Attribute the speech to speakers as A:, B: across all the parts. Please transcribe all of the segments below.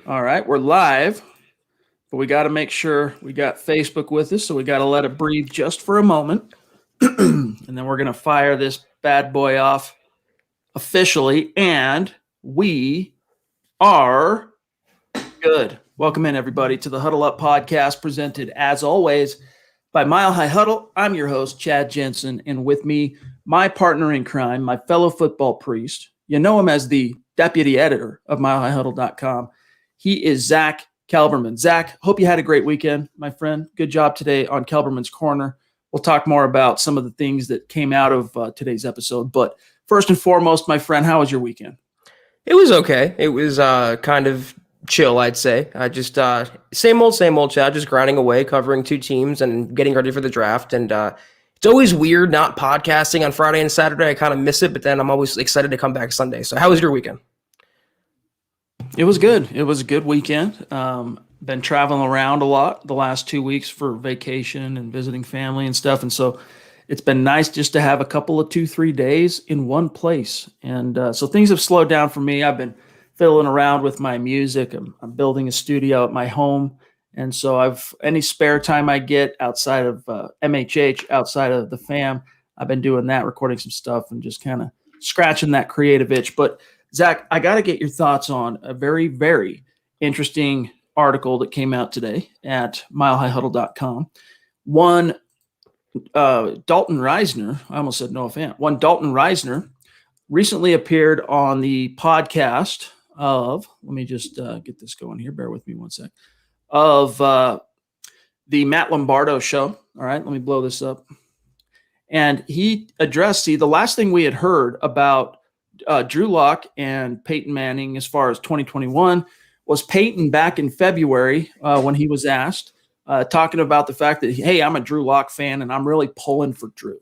A: All right, we're live, but we got to make sure we got Facebook with us, so we got to let it breathe just for a moment. And then we're going to fire this bad boy off officially, and we are good. Welcome in, everybody, to the Huddle Up podcast, presented, as always, by Mile High Huddle. I'm your host, Chad Jensen, and with me, my partner in crime, my fellow football priest. You know him as the deputy editor of milehighhuddle.com. He is Zack Kelberman. Zack, hope you had a great weekend, my friend. Good job today on Kelberman's Corner. We'll talk more about some of the things that came out of today's episode. But first and foremost, my friend, how was your weekend?
B: It was okay. It was kind of chill, I'd say. I just same old, Chad, just grinding away, covering two teams and getting ready for the draft. And it's always weird not podcasting on Friday and Saturday. I kind of miss it, but then I'm always excited to come back Sunday. So how was your weekend?
A: It was good. It was a good weekend. Been traveling around a lot the last 2 weeks for vacation and visiting family and stuff. And so it's been nice just to have a couple of 2-3 days in one place. And so things have slowed down for me. I've been fiddling around with my music. I'm building a studio at my home. And so any spare time I get outside of MHH, outside of the fam, I've been doing that, recording some stuff and just kind of scratching that creative itch. But Zack, I got to get your thoughts on a very, very interesting article that came out today at milehighhuddle.com. One, Dalton Risner, I almost said Noah Fant. One, Dalton Risner recently appeared on the podcast of, let me just get this going here. Bear with me one sec. Of the Matt Lombardo show. All right, let me blow this up. And he addressed, the last thing we had heard about Drew Lock and Peyton Manning as far as 2021 was Peyton back in February when he was asked, talking about the fact that, hey, I'm a Drew Lock fan and I'm really pulling for Drew,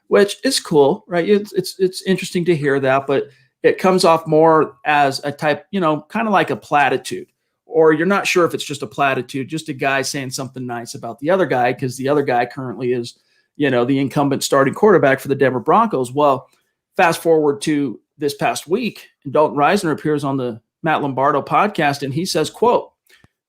A: which is cool, right? It's interesting to hear that, but it comes off more as a type, kind of like a platitude, or you're not sure if it's just a platitude, just a guy saying something nice about the other guy because the other guy currently is, the incumbent starting quarterback for the Denver Broncos. Well, fast forward to this past week, and Dalton Risner appears on the Matt Lombardo podcast, and he says, quote,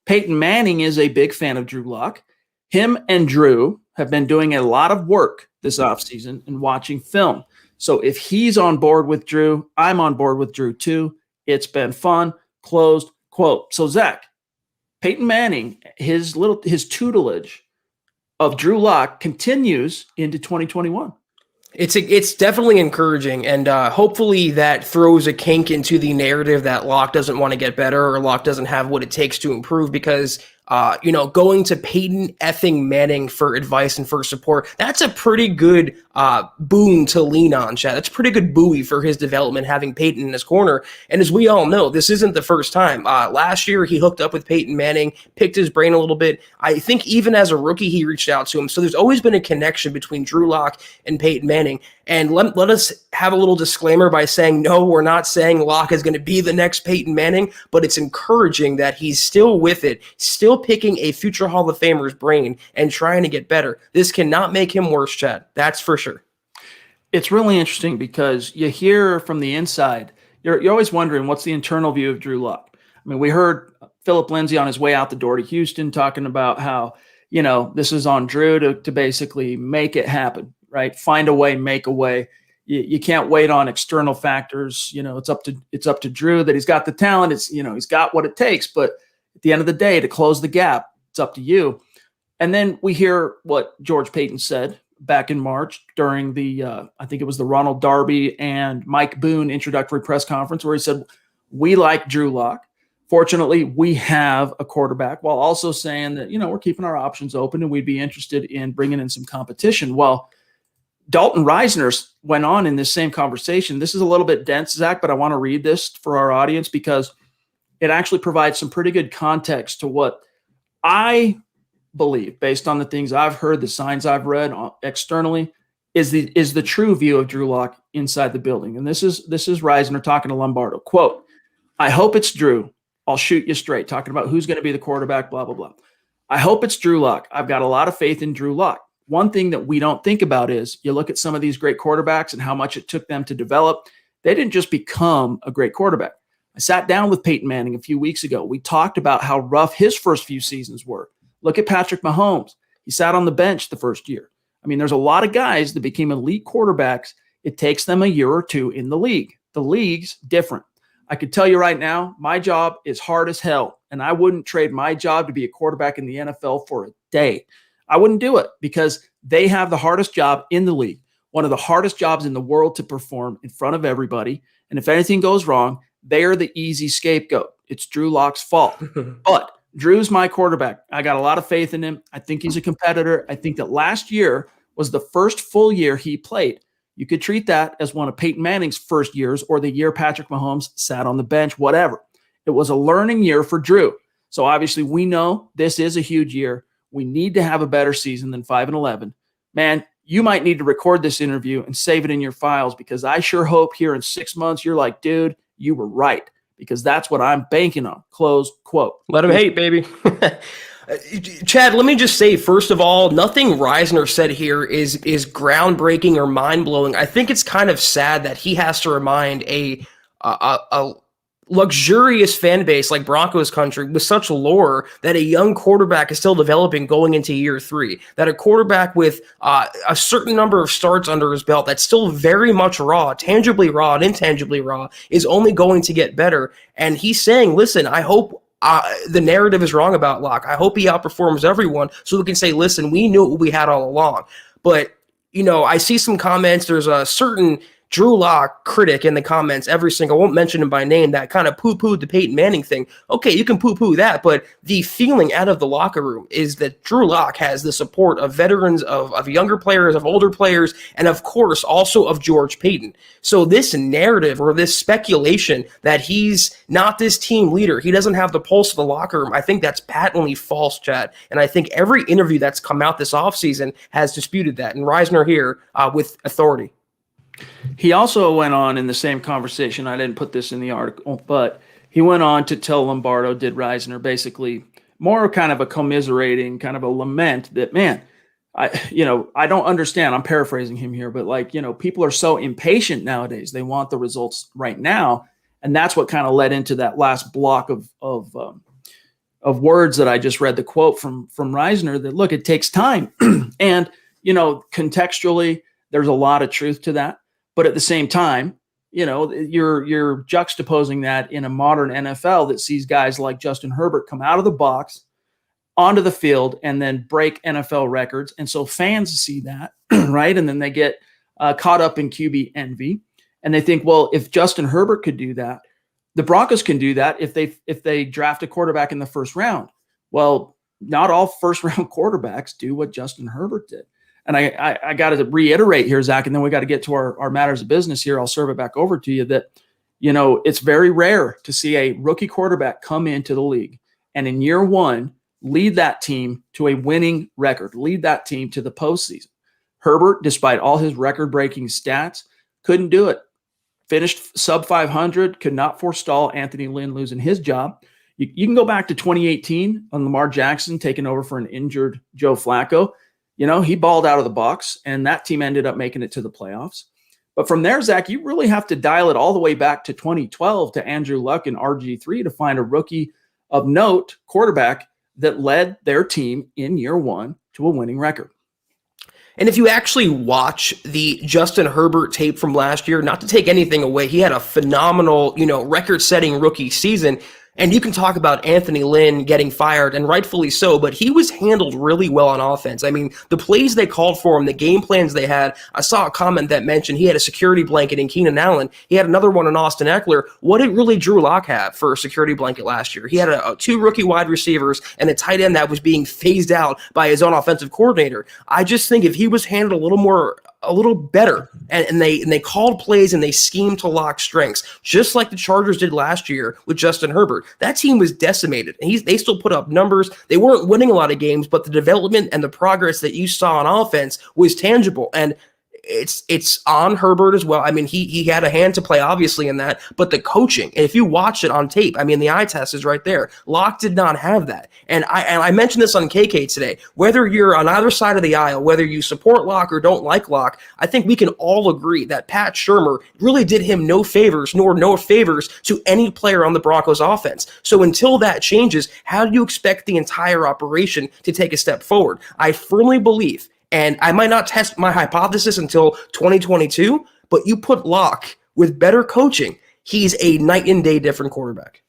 A: Peyton Manning is a big fan of Drew Lock. Him and Drew have been doing a lot of work this offseason and watching film. So if he's on board with Drew, I'm on board with Drew too. It's been fun, closed quote. So Zack, Peyton Manning, his tutelage of Drew Lock continues into 2021.
B: It's definitely encouraging, and hopefully that throws a kink into the narrative that Locke doesn't want to get better or Locke doesn't have what it takes to improve because, going to Peyton effing Manning for advice and for support, that's a pretty good boon to lean on, Chad. That's a pretty good buoy for his development, having Peyton in his corner. And as we all know, this isn't the first time. Last year, he hooked up with Peyton Manning, picked his brain a little bit. I think even as a rookie, he reached out to him. So there's always been a connection between Drew Lock and Peyton Manning. And let us have a little disclaimer by saying, no, we're not saying Locke is going to be the next Peyton Manning, but it's encouraging that he's still with it, still picking a future Hall of Famer's brain and trying to get better. This cannot make him worse, Chad. That's for sure.
A: It's really interesting because you hear from the inside, you're always wondering what's the internal view of Drew Lock. I mean, we heard Philip Lindsay on his way out the door to Houston talking about how, this is on Drew to basically make it happen. Right. Find a way, make a way. You can't wait on external factors. It's up to Drew that he's got the talent. It's, he's got what it takes. But at the end of the day, to close the gap, it's up to you. And then we hear what George Payton said back in March during the, I think it was the Ronald Darby and Mike Boone introductory press conference, where he said, we like Drew Lock. Fortunately, we have a quarterback, while also saying that, we're keeping our options open and we'd be interested in bringing in some competition. Well, Dalton Risner went on in this same conversation. This is a little bit dense, Zack, but I want to read this for our audience because it actually provides some pretty good context to what I believe, based on the things I've heard, the signs I've read externally, is the true view of Drew Lock inside the building. And this is Risner talking to Lombardo. Quote, I hope it's Drew. I'll shoot you straight, talking about who's going to be the quarterback, blah, blah, blah. I hope it's Drew Lock. I've got a lot of faith in Drew Lock. One thing that we don't think about is you look at some of these great quarterbacks and how much it took them to develop. They didn't just become a great quarterback. I sat down with Peyton Manning a few weeks ago. We talked about how rough his first few seasons were. Look at Patrick Mahomes. He sat on the bench the first year. I mean, there's a lot of guys that became elite quarterbacks. It takes them a year or two in the league. The league's different. I could tell you right now, my job is hard as hell, and I wouldn't trade my job to be a quarterback in the NFL for a day. I wouldn't do it because they have the hardest job in the league, one of the hardest jobs in the world to perform in front of everybody. And if anything goes wrong, they are the easy scapegoat. It's Drew Lock's fault. But Drew's my quarterback. I got a lot of faith in him. I think he's a competitor. I think that last year was the first full year he played. You could treat that as one of Peyton Manning's first years or the year Patrick Mahomes sat on the bench, whatever. It was a learning year for Drew. So obviously we know this is a huge year. We need to have a better season than 5-11. Man, you might need to record this interview and save it in your files because I sure hope here in 6 months you're like, dude, you were right, because that's what I'm banking on. Close quote.
B: Let him hate, baby. Chad, let me just say, first of all, nothing Risner said here is groundbreaking or mind-blowing. I think it's kind of sad that he has to remind a luxurious fan base like Broncos country with such lore that a young quarterback is still developing going into year 3, that a quarterback with a certain number of starts under his belt that's still very much raw, tangibly raw and intangibly raw, is only going to get better. And he's saying, listen, I hope the narrative is wrong about Locke. I hope he outperforms everyone so we can say, listen, we knew what we had all along. But, you know, I see some comments. There's a certain Drew Lock critic in the comments, I won't mention him by name, that kind of poo-pooed the Peyton Manning thing. Okay, you can poo-poo that, but the feeling out of the locker room is that Drew Lock has the support of veterans, of younger players, of older players, and of course also of George Payton. So this narrative or this speculation that he's not this team leader, he doesn't have the pulse of the locker room, I think that's patently false, Chad. And I think every interview that's come out this offseason has disputed that. And Risner here with authority.
A: He also went on in the same conversation, I didn't put this in the article, but he went on to tell Lombardo, did Risner, basically more kind of a commiserating, kind of a lament that, man, I don't understand. I'm paraphrasing him here, but people are so impatient nowadays. They want the results right now. And that's what kind of led into that last block of words that I just read, the quote from Risner that, look, it takes time. And, contextually, there's a lot of truth to that. But at the same time, you're juxtaposing that in a modern NFL that sees guys like Justin Herbert come out of the box onto the field and then break NFL records. And so fans see that, right? And then they get caught up in QB envy. And they think, well, if Justin Herbert could do that, the Broncos can do that if they draft a quarterback in the first round. Well, not all first-round quarterbacks do what Justin Herbert did. And I got to reiterate here, Zach, and then we got to get to our matters of business here. I'll serve it back over to you that, it's very rare to see a rookie quarterback come into the league and in year 1 lead that team to a winning record, lead that team to the postseason. Herbert, despite all his record-breaking stats, couldn't do it. Finished sub 500, could not forestall Anthony Lynn losing his job. You can go back to 2018 on Lamar Jackson taking over for an injured Joe Flacco. He balled out of the box, and that team ended up making it to the playoffs. But from there, Zach, you really have to dial it all the way back to 2012 to Andrew Luck and RG3 to find a rookie of note quarterback that led their team in year 1 to a winning record.
B: And if you actually watch the Justin Herbert tape from last year, not to take anything away, he had a phenomenal, record-setting rookie season. And you can talk about Anthony Lynn getting fired, and rightfully so, but he was handled really well on offense. I mean, the plays they called for him, the game plans they had, I saw a comment that mentioned he had a security blanket in Keenan Allen. He had another one in Austin Eckler. What did really Drew Lock have for a security blanket last year? He had 2 rookie wide receivers and a tight end that was being phased out by his own offensive coordinator. I just think if he was handled a little better, and they called plays and they schemed to Lock strengths, just like the Chargers did last year with Justin Herbert. That team was decimated, and they still put up numbers. They weren't winning a lot of games, but the development and the progress that you saw on offense was tangible. And it's on Herbert as well. I mean, he had a hand to play obviously in that, but the coaching, and if you watch it on tape, I mean, the eye test is right there. Locke did not have that. And I mentioned this on KK today, whether you're on either side of the aisle, whether you support Locke or don't like Locke, I think we can all agree that Pat Shurmur really did him no favors, nor no favors to any player on the Broncos offense. So until that changes, how do you expect the entire operation to take a step forward? I firmly believe, and I might not test my hypothesis until 2022, but you put Locke with better coaching, he's a night and day different quarterback.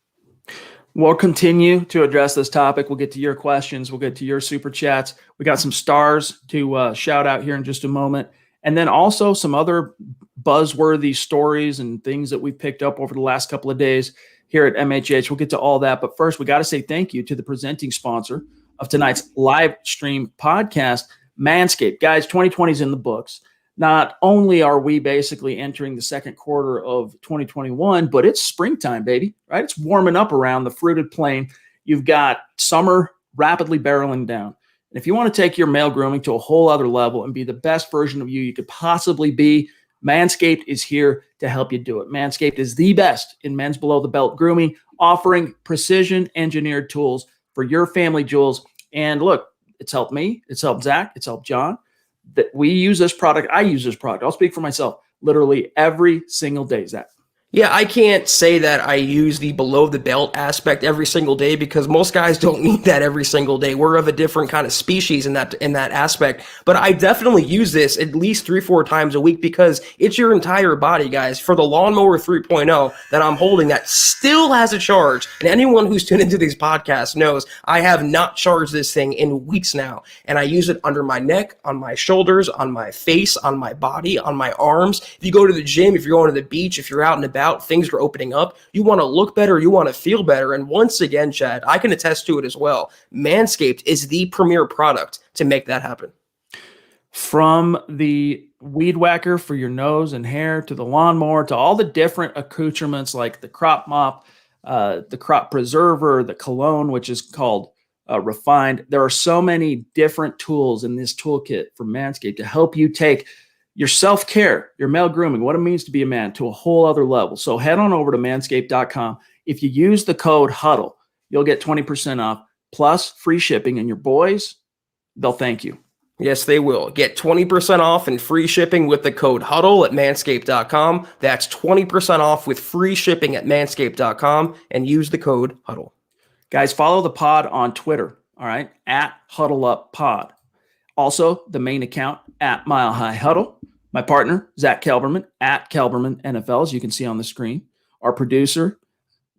A: We'll continue to address this topic. We'll get to your questions. We'll get to your super chats. We got some stars to shout out here in just a moment. And then also some other buzzworthy stories and things that we've picked up over the last couple of days here at MHH. We'll get to all that. But first, we got to say thank you to the presenting sponsor of tonight's live stream podcast, Manscaped. Guys, 2020 is in the books. Not only are we basically entering the second quarter of 2021, but it's springtime, baby, right? It's warming up around the fruited plain. You've got summer rapidly barreling down. And if you want to take your male grooming to a whole other level and be the best version of you could possibly be, Manscaped is here to help you do it. Manscaped is the best in men's below-the-belt grooming, offering precision-engineered tools for your family jewels. And look, it's helped me. It's helped Zach. It's helped John. That we use this product. I use this product. I'll speak for myself literally every single day, Zach.
B: Yeah, I can't say that I use the below the belt aspect every single day because most guys don't need that every single day. We're of a different kind of species in that aspect. But I definitely use this at least 3-4 times a week because it's your entire body, guys. For the Lawnmower 3.0 that I'm holding that still has a charge, and anyone who's tuned into these podcasts knows I have not charged this thing in weeks now. And I use it under my neck, on my shoulders, on my face, on my body, on my arms. If you go to the gym, if you're going to the beach, if you're out and about, things are opening up, you want to look better, you want to feel better. And once again, Chad, I can attest to it as well. Manscaped is the premier product to make that happen.
A: From the weed whacker for your nose and hair to the lawnmower to all the different accoutrements like the crop mop, the crop preserver, the cologne, which is called Refined. There are so many different tools in this toolkit from Manscaped to help you take your self-care, your male grooming, what it means to be a man to a whole other level. So head on over to manscaped.com. If you use the code HUDDLE, you'll get 20% off plus free shipping, and your boys, they'll thank you.
B: Yes, they will. Get 20% off and free shipping with the code HUDDLE at manscaped.com. That's 20% off with free shipping at manscaped.com and use the code HUDDLE.
A: Guys, follow the pod on Twitter, all right, at Huddle Up Pod. Also, the main account at Mile High Huddle. My partner, Zack Kelberman, at Kelberman NFL, as you can see on the screen. Our producer,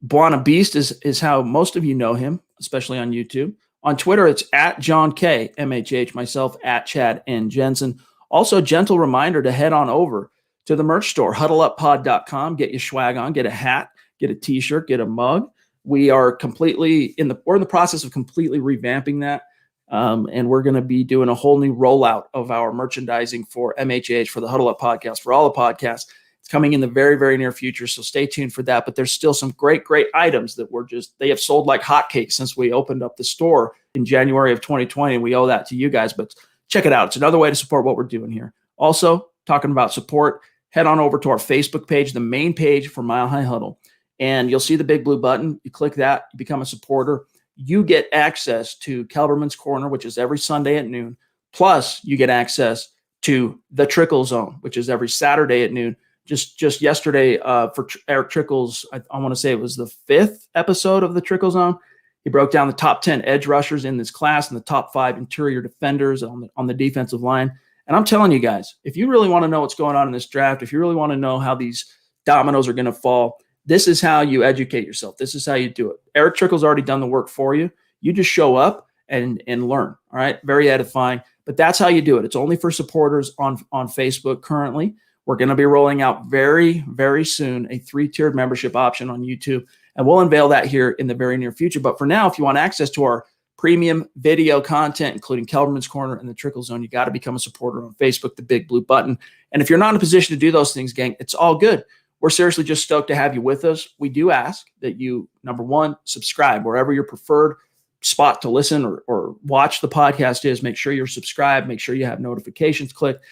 A: Buana Beast, is how most of you know him, especially on YouTube. On Twitter, it's at John K, MHH, myself, at Chad and Jensen. Also, gentle reminder to head on over to the merch store, huddleuppod.com. Get your swag on, get a hat, get a t-shirt, get a mug. We are we're in the process of completely revamping that. And we're going to be doing a whole new rollout of our merchandising for MHH, for the Huddle Up podcast, for all the podcasts. It's coming in the very, very near future. So stay tuned for that. But there's still some great, great items that they have sold like hotcakes since we opened up the store in January of 2020. And we owe that to you guys, but check it out. It's another way to support what we're doing here. Also, talking about support, head on over to our Facebook page, the main page for Mile High Huddle, and you'll see the big blue button. You click that, you become a supporter. You get access to Kelberman's Corner, which is every Sunday at noon. Plus, you get access to the Trickle Zone, which is every Saturday at noon. Just yesterday, for Eric Trickle's, I want to say it was the 5th episode of the Trickle Zone. He broke down the top 10 edge rushers in this class and the top 5 interior defenders on the defensive line. And I'm telling you guys, if you really want to know what's going on in this draft, if you really want to know how these dominoes are going to fall, this is how you educate yourself. This is how you do it. Eric Trickle's already done the work for you. You just show up and learn. All right. Very edifying. But that's how you do it. It's only for supporters on Facebook currently. We're going to be rolling out very, very soon a 3-tiered membership option on YouTube. And we'll unveil that here in the very near future. But for now, if you want access to our premium video content, including Kelberman's Corner and the Trickle Zone, you got to become a supporter on Facebook, the big blue button. And if you're not in a position to do those things, gang, it's all good. We're seriously just stoked to have you with us. We do ask that you, number one, subscribe wherever your preferred spot to listen or watch the podcast is. Make sure you're subscribed. Make sure you have notifications clicked.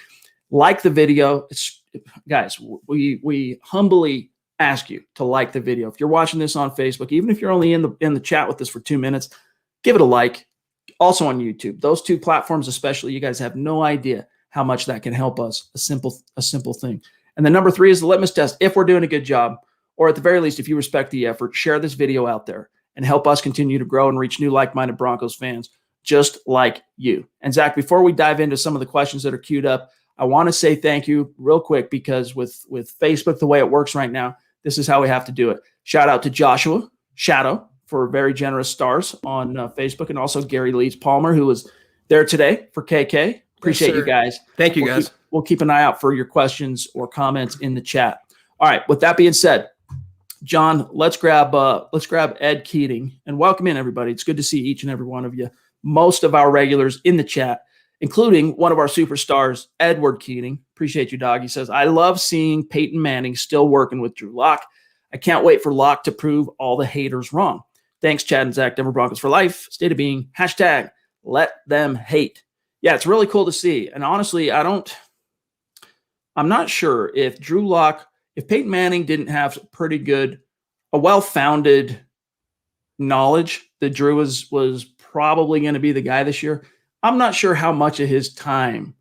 A: Like the video. Guys, we humbly ask you to like the video. If you're watching this on Facebook, even if you're only in the chat with us for 2 minutes, give it a like. Also on YouTube. Those two platforms especially, you guys have no idea how much that can help us. A simple thing. And then number 3 is the litmus test. If we're doing a good job, or at the very least, if you respect the effort, share this video out there and help us continue to grow and reach new like-minded Broncos fans just like you. And Zach, before we dive into some of the questions that are queued up, I want to say thank you real quick, because with Facebook, the way it works right now, this is how we have to do it. Shout out to Joshua Shadow for very generous stars on Facebook, and also Gary Leeds Palmer, who was there today for KK. Appreciate you guys.
B: Thank you, guys.
A: We'll keep an eye out for your questions or comments in the chat. All right. With that being said, John, let's grab Ed Keating and welcome in everybody. It's good to see each and every one of you. Most of our regulars in the chat, including one of our superstars, Edward Keating. Appreciate you, dog. He says, I love seeing Peyton Manning still working with Drew Lock. I can't wait for Lock to prove all the haters wrong. Thanks, Chad and Zach. Denver Broncos for life. State of being. # let them hate. Yeah, it's really cool to see. And honestly, I'm not sure if Drew Lock, if Peyton Manning didn't have a well-founded knowledge that Drew was probably going to be the guy this year, I'm not sure how much of his time,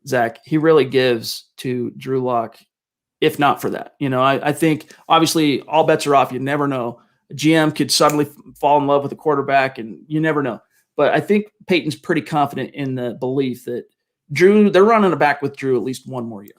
A: Zach, he really gives to Drew Lock, if not for that. I think obviously all bets are off. You never know. A GM could suddenly fall in love with a quarterback, and you never know. But I think Peyton's pretty confident in the belief that they're running it back with Drew at least one more year.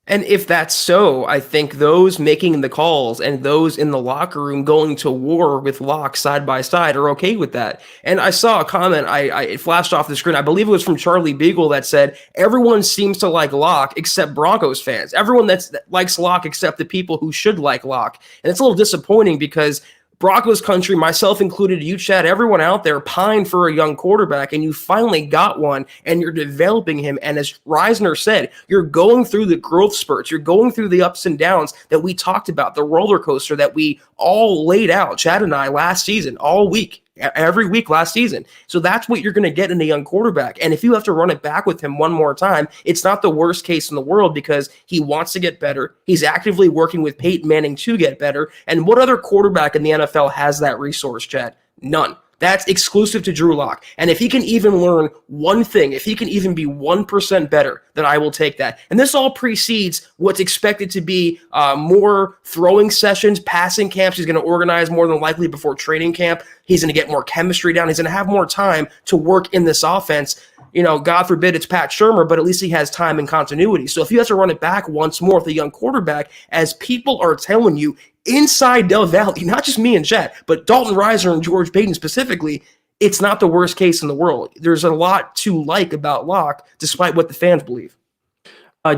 B: And if that's so, I think those making the calls and those in the locker room going to war with Lock side by side are okay with that. And I saw a comment, it flashed off the screen. I believe it was from Charlie Beagle that said, everyone seems to like Lock except Broncos fans. Everyone that likes Lock except the people who should like Lock. And it's a little disappointing because Broncos country, myself included, you, Chad, everyone out there pined for a young quarterback, and you finally got one, and you're developing him. And as Risner said, you're going through the growth spurts. You're going through the ups and downs that we talked about, the roller coaster that we all laid out, Chad and I, last season, all week. Every week last season. So that's what you're going to get in a young quarterback. And if you have to run it back with him one more time, it's not the worst case in the world because he wants to get better. He's actively working with Peyton Manning to get better. And what other quarterback in the NFL has that resource, Chad? None. That's exclusive to Drew Lock. And if he can even learn one thing, if he can even be 1% better, then I will take that. And this all precedes what's expected to be more throwing sessions, passing camps. He's going to organize more than likely before training camp. He's going to get more chemistry down. He's going to have more time to work in this offense. God forbid it's Pat Shurmur, but at least he has time and continuity. So if you have to run it back once more with a young quarterback, as people are telling you, inside Del Valley, not just me and Jet, but Dalton Risner and George Payton specifically, it's not the worst case in the world. There's a lot to like about Lock, despite what the fans believe.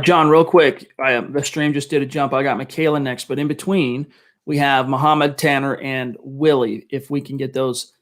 A: John, real quick, the stream just did a jump. I got Michaela next, but in between, we have Muhammad, Tanner, and Willie, if we can get those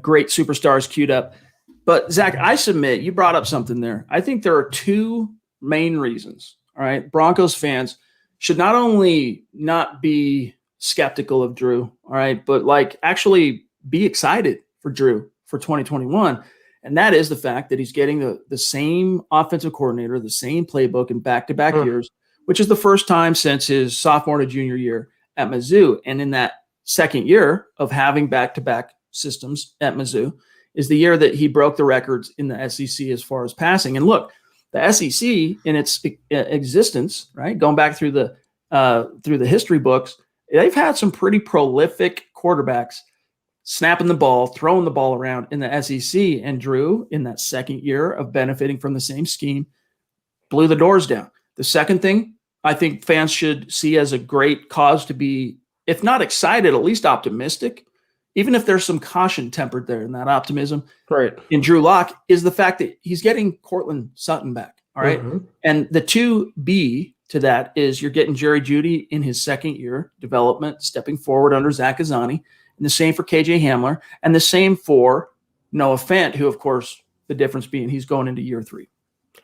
A: great superstars queued up. But, Zach, I submit, you brought up something there. I think there are two main reasons, all right? Broncos fans should not only not be skeptical of Drew, all right, but actually be excited for Drew for 2021. And that is the fact that he's getting the same offensive coordinator, the same playbook in back-to-back years, which is the first time since his sophomore to junior year at Mizzou. And in that second year of having back-to-back systems at Mizzou is the year that he broke the records in the SEC as far as passing. And look, the SEC in its existence, right, going back through the history books, they've had some pretty prolific quarterbacks snapping the ball, throwing the ball around in the SEC. And Drew, in that second year of benefiting from the same scheme, blew the doors down. The second thing I think fans should see as a great cause to be, if not excited, at least optimistic, even if there's some caution tempered there in that optimism,
B: right,
A: in Drew Lock, is the fact that he's getting Cortland Sutton back. All right.
B: Mm-hmm.
A: And the 2B to that is you're getting Jerry Jeudy in his second year development, stepping forward under Zach Azzanni, and the same for KJ Hamler, and the same for Noah Fant, who, of course, the difference being he's going into year 3.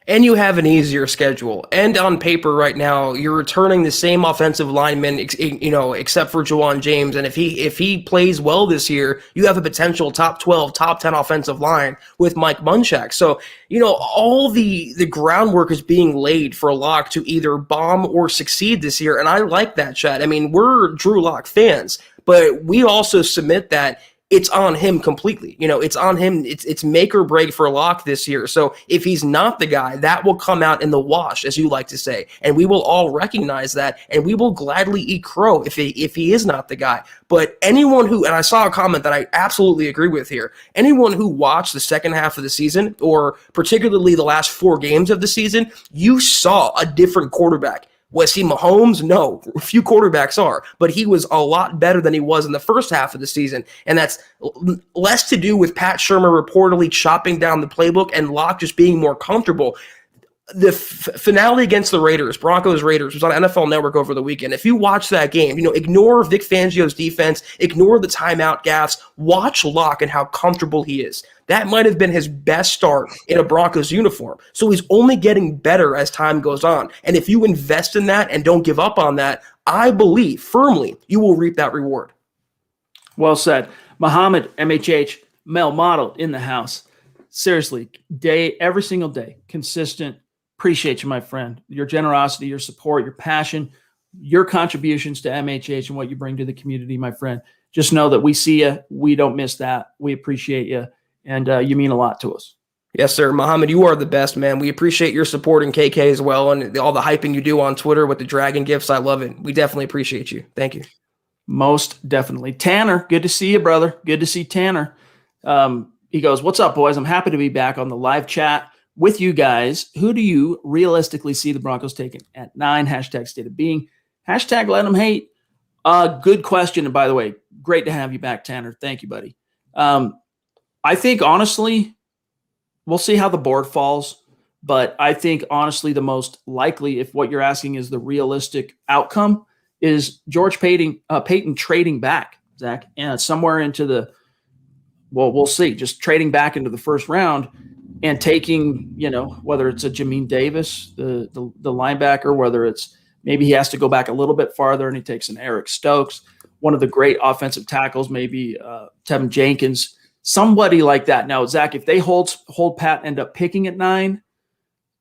B: And you have an easier schedule. And on paper right now, you're returning the same offensive lineman, except for Juwan James. And if he plays well this year, you have a potential top 12, top 10 offensive line with Mike Munchak. So, all the groundwork is being laid for Lock to either bomb or succeed this year. And I like that, Chad. I mean, we're Drew Lock fans, but we also submit that it's on him completely. It's on him. It's make or break for Locke this year. So if he's not the guy, that will come out in the wash, as you like to say, and we will all recognize that, and we will gladly eat crow if he is not the guy. But anyone who, and I saw a comment that I absolutely agree with here, anyone who watched the second half of the season, or particularly the last 4 games of the season, you saw a different quarterback. Was he Mahomes? No. A few quarterbacks are, but he was a lot better than he was in the first half of the season, and that's less to do with Pat Shurmur reportedly chopping down the playbook and Locke just being more comfortable. The finale against the Raiders, Broncos-Raiders, was on NFL Network over the weekend. If you watch that game, ignore Vic Fangio's defense, ignore the timeout gaffes, watch Locke and how comfortable he is. That might have been his best start in a Broncos uniform. So he's only getting better as time goes on. And if you invest in that and don't give up on that, I believe firmly you will reap that reward.
A: Well said. Muhammad, MHH, Mel Model in the house. Seriously, every single day, consistent. Appreciate you, my friend. Your generosity, your support, your passion, your contributions to MHH and what you bring to the community, my friend. Just know that we see you. We don't miss that. We appreciate you. And you mean a lot to us.
B: Yes, sir. Muhammad, you are the best, man. We appreciate your support in KK as well, and all the hyping you do on Twitter with the dragon gifts. I love it. We definitely appreciate you. Thank you.
A: Most definitely. Tanner, good to see you, brother. Good to see Tanner. He goes, "What's up, boys? I'm happy to be back on the live chat with you guys. Who do you realistically see the Broncos taking at 9? Hashtag state of being. Hashtag let them hate." Good question. And by the way, great to have you back, Tanner. Thank you, buddy. I think, honestly, we'll see how the board falls. But I think, honestly, the most likely, if what you're asking is the realistic outcome, is George Peyton trading back, Zach, and somewhere into we'll see, just trading back into the first round and taking, whether it's a Jamin Davis, the linebacker, whether it's maybe he has to go back a little bit farther and he takes an Eric Stokes, one of the great offensive tackles, maybe Tevin Jenkins, somebody like that. Now, Zach, if they hold pat, end up picking at 9,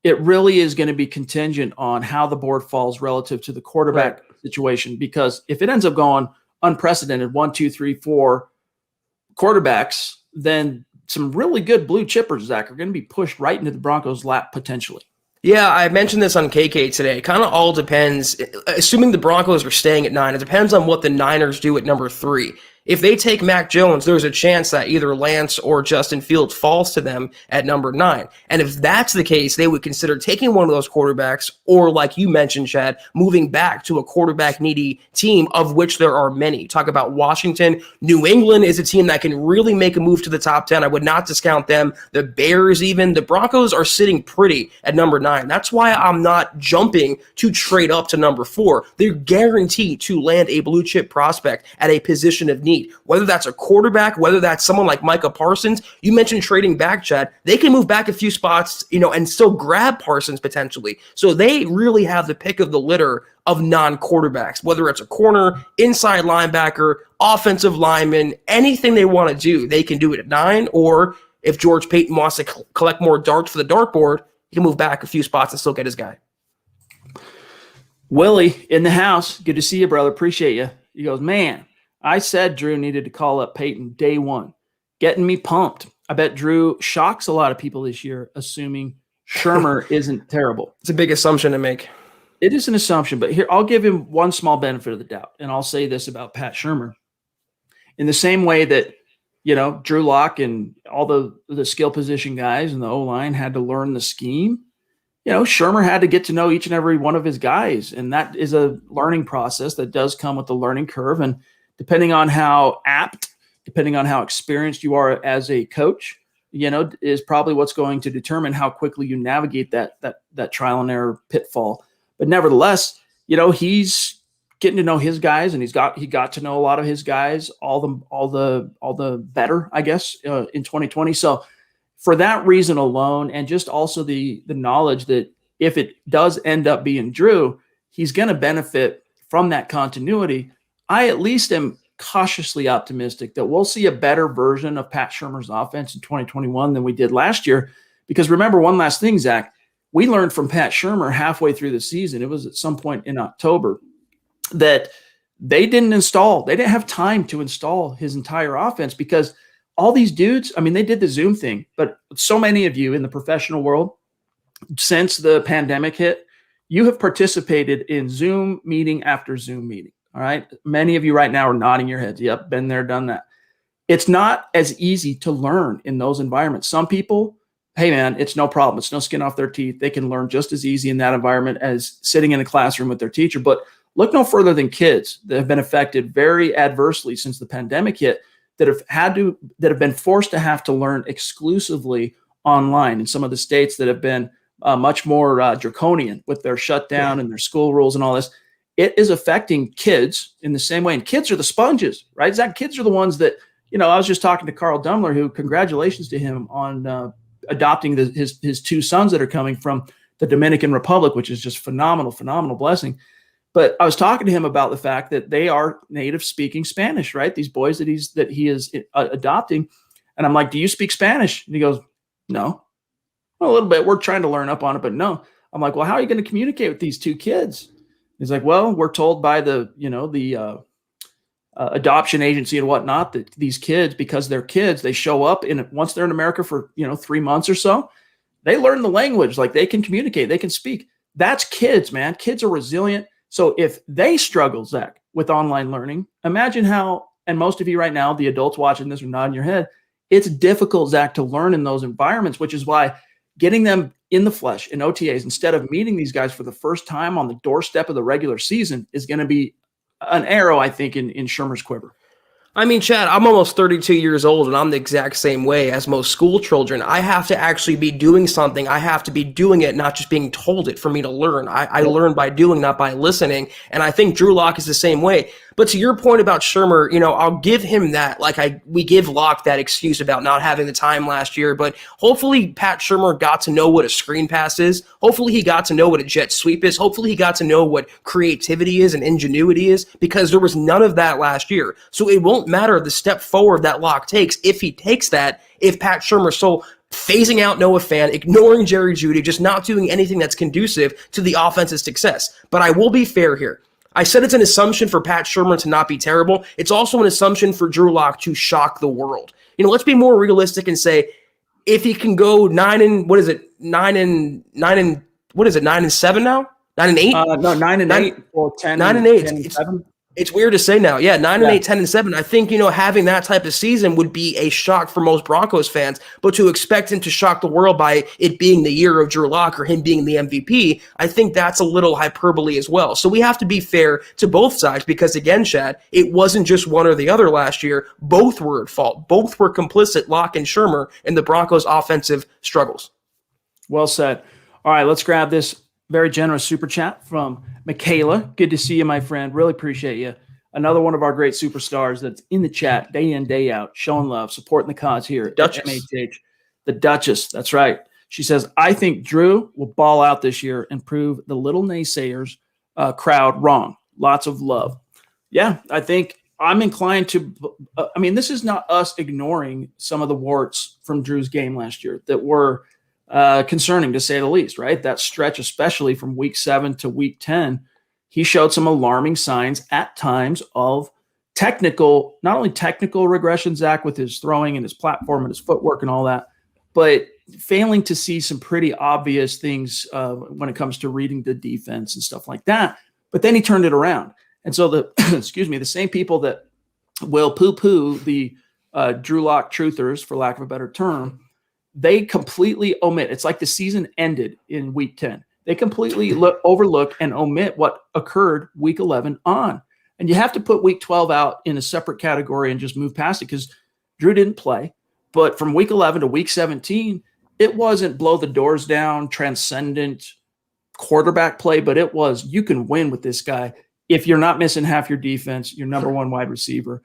A: it really is going to be contingent on how the board falls relative to the quarterback situation. Because if it ends up going unprecedented 1, 2, 3, 4 quarterbacks, then some really good blue chippers, Zach, are going to be pushed right into the Broncos' lap potentially.
B: Yeah, I mentioned this on KK today. It kind of all depends. Assuming the Broncos are staying at 9, it depends on what the Niners do at number 3. If they take Mac Jones, there's a chance that either Lance or Justin Fields falls to them at number 9. And if that's the case, they would consider taking one of those quarterbacks, or like you mentioned, Chad, moving back to a quarterback-needy team, of which there are many. Talk about Washington. New England is a team that can really make a move to the top 10. I would not discount them. The Bears even. The Broncos are sitting pretty at number 9. That's why I'm not jumping to trade up to number 4. They're guaranteed to land a blue-chip prospect at a position of need. Whether that's a quarterback, whether that's someone like Micah Parsons. You mentioned trading back, Chad. They can move back a few spots, and still grab Parsons potentially. So they really have the pick of the litter of non-quarterbacks, whether it's a corner, inside linebacker, offensive lineman, anything they want to do, they can do it at 9. Or if George Peyton wants to collect more darts for the dartboard, he can move back a few spots and still get his guy.
A: Willie in the house. Good to see you, brother. Appreciate you. He goes, "Man, I said Drew needed to call up Peyton day 1. Getting me pumped. I bet Drew shocks a lot of people this year, assuming Shurmur isn't terrible."
B: It's a big assumption to make.
A: It is an assumption, but here, I'll give him one small benefit of the doubt, and I'll say this about Pat Shurmur. In the same way that, Drew Lock and all the skill position guys and the O-line had to learn the scheme, Shurmur had to get to know each and every one of his guys, and that is a learning process that does come with the learning curve. And depending on how apt, depending on how experienced you are as a coach, is probably what's going to determine how quickly you navigate that trial and error pitfall. But nevertheless, he's getting to know his guys, and he got to know a lot of his guys, all the better, I guess, in 2020. So for that reason alone, and just also the knowledge that if it does end up being Drew, he's going to benefit from that continuity. I at least am cautiously optimistic that we'll see a better version of Pat Shurmur's offense in 2021 than we did last year. Because remember, one last thing, Zach, we learned from Pat Shurmur halfway through the season, it was at some point in October, that they didn't have time to install his entire offense because all these dudes, I mean, they did the Zoom thing, but so many of you in the professional world, since the pandemic hit, you have participated in Zoom meeting after Zoom meeting. All right. Many of you right now are nodding your heads. Yep. Been there, done that. It's not as easy to learn in those environments. Some people, hey man, it's no problem. It's no skin off their teeth. They can learn just as easy in that environment as sitting in a classroom with their teacher. But look no further than kids that have been affected very adversely since the pandemic hit, that have been forced to have to learn exclusively online in some of the states that have been much more draconian with their shutdown and their school rules and all this. It is affecting kids in the same way. And kids are the sponges, right? Zach, kids are the ones that, I was just talking to Carl Dumler, who, congratulations to him on adopting his two sons that are coming from the Dominican Republic, which is just phenomenal blessing. But I was talking to him about the fact that they are native speaking Spanish, right? These boys that he is adopting. And I'm like, do you speak Spanish? And he goes, no. Well, a little bit. We're trying to learn up on it, but no. I'm like, well, how are you going to communicate with these two kids? He's like, well, we're told by the adoption agency and whatnot that these kids, because they're kids, they show up once they're in America for 3 months or so, they learn the language, like they can communicate, they can speak. That's kids, man. Kids are resilient. So if they struggle, Zach, with online learning, imagine how, and most of you right now, the adults watching this are nodding your head, it's difficult, Zach, to learn in those environments, which is why getting them in the flesh in OTAs instead of meeting these guys for the first time on the doorstep of the regular season is going to be an arrow, I think, in Shurmur's quiver.
B: I mean, Chad, I'm almost 32 years old, and I'm the exact same way as most school children. I have to actually be doing something. I have to be doing it, not just being told it for me to learn. I learn by doing, not by listening. And I think Drew Lock is the same way. But to your point about Shurmur, I'll give him that. We give Lock that excuse about not having the time last year. But hopefully Pat Shurmur got to know what a screen pass is. Hopefully he got to know what a jet sweep is. Hopefully he got to know what creativity is and ingenuity is, because there was none of that last year. So it won't matter the step forward that Lock takes if he takes that, if Pat Shurmur's so phasing out Noah Fant, ignoring Jerry Jeudy, just not doing anything that's conducive to the offense's success. But I will be fair here. I said it's an assumption for Pat Shurmur to not be terrible. It's also an assumption for Drew Lock to shock the world. Let's be more realistic and say, if he can go 9 and 7 now? 9 and 8?
A: No, 9 and 8 or 10.
B: 9 and 8.
A: 10 and 7.
B: It's weird to say now. Yeah, 9 and 8, 10 and 7. I think, having that type of season would be a shock for most Broncos fans, but to expect him to shock the world by it being the year of Drew Lock or him being the MVP, I think that's a little hyperbole as well. So we have to be fair to both sides because, again, Chad, it wasn't just one or the other last year. Both were at fault. Both were complicit, Lock and Shurmur, in the Broncos' offensive struggles.
A: Well said. All right, let's grab this very generous super chat from Michaela. Good to see you, my friend. Really appreciate you. Another one of our great superstars that's in the chat day in, day out, showing love, supporting the cause here at MHH. The Duchess. That's right. She says, I think Drew will ball out this year and prove the little naysayers crowd wrong. Lots of love. Yeah, I think I'm inclined to this is not us ignoring some of the warts from Drew's game last year that were concerning, to say the least, right? That stretch, especially from week 7 to week 10, he showed some alarming signs at times of not only technical regression, Zach, with his throwing and his platform and his footwork and all that, but failing to see some pretty obvious things when it comes to reading the defense and stuff like that. But then he turned it around. And so the same people that will poo-poo the Drew Lock truthers, for lack of a better term, they completely omit. It's like the season ended in week 10. They completely overlook and omit what occurred week 11 on. And you have to put week 12 out in a separate category and just move past it because Drew didn't play. But from week 11 to week 17, it wasn't blow the doors down, transcendent quarterback play, but it was, you can win with this guy if you're not missing half your defense, your number one wide receiver,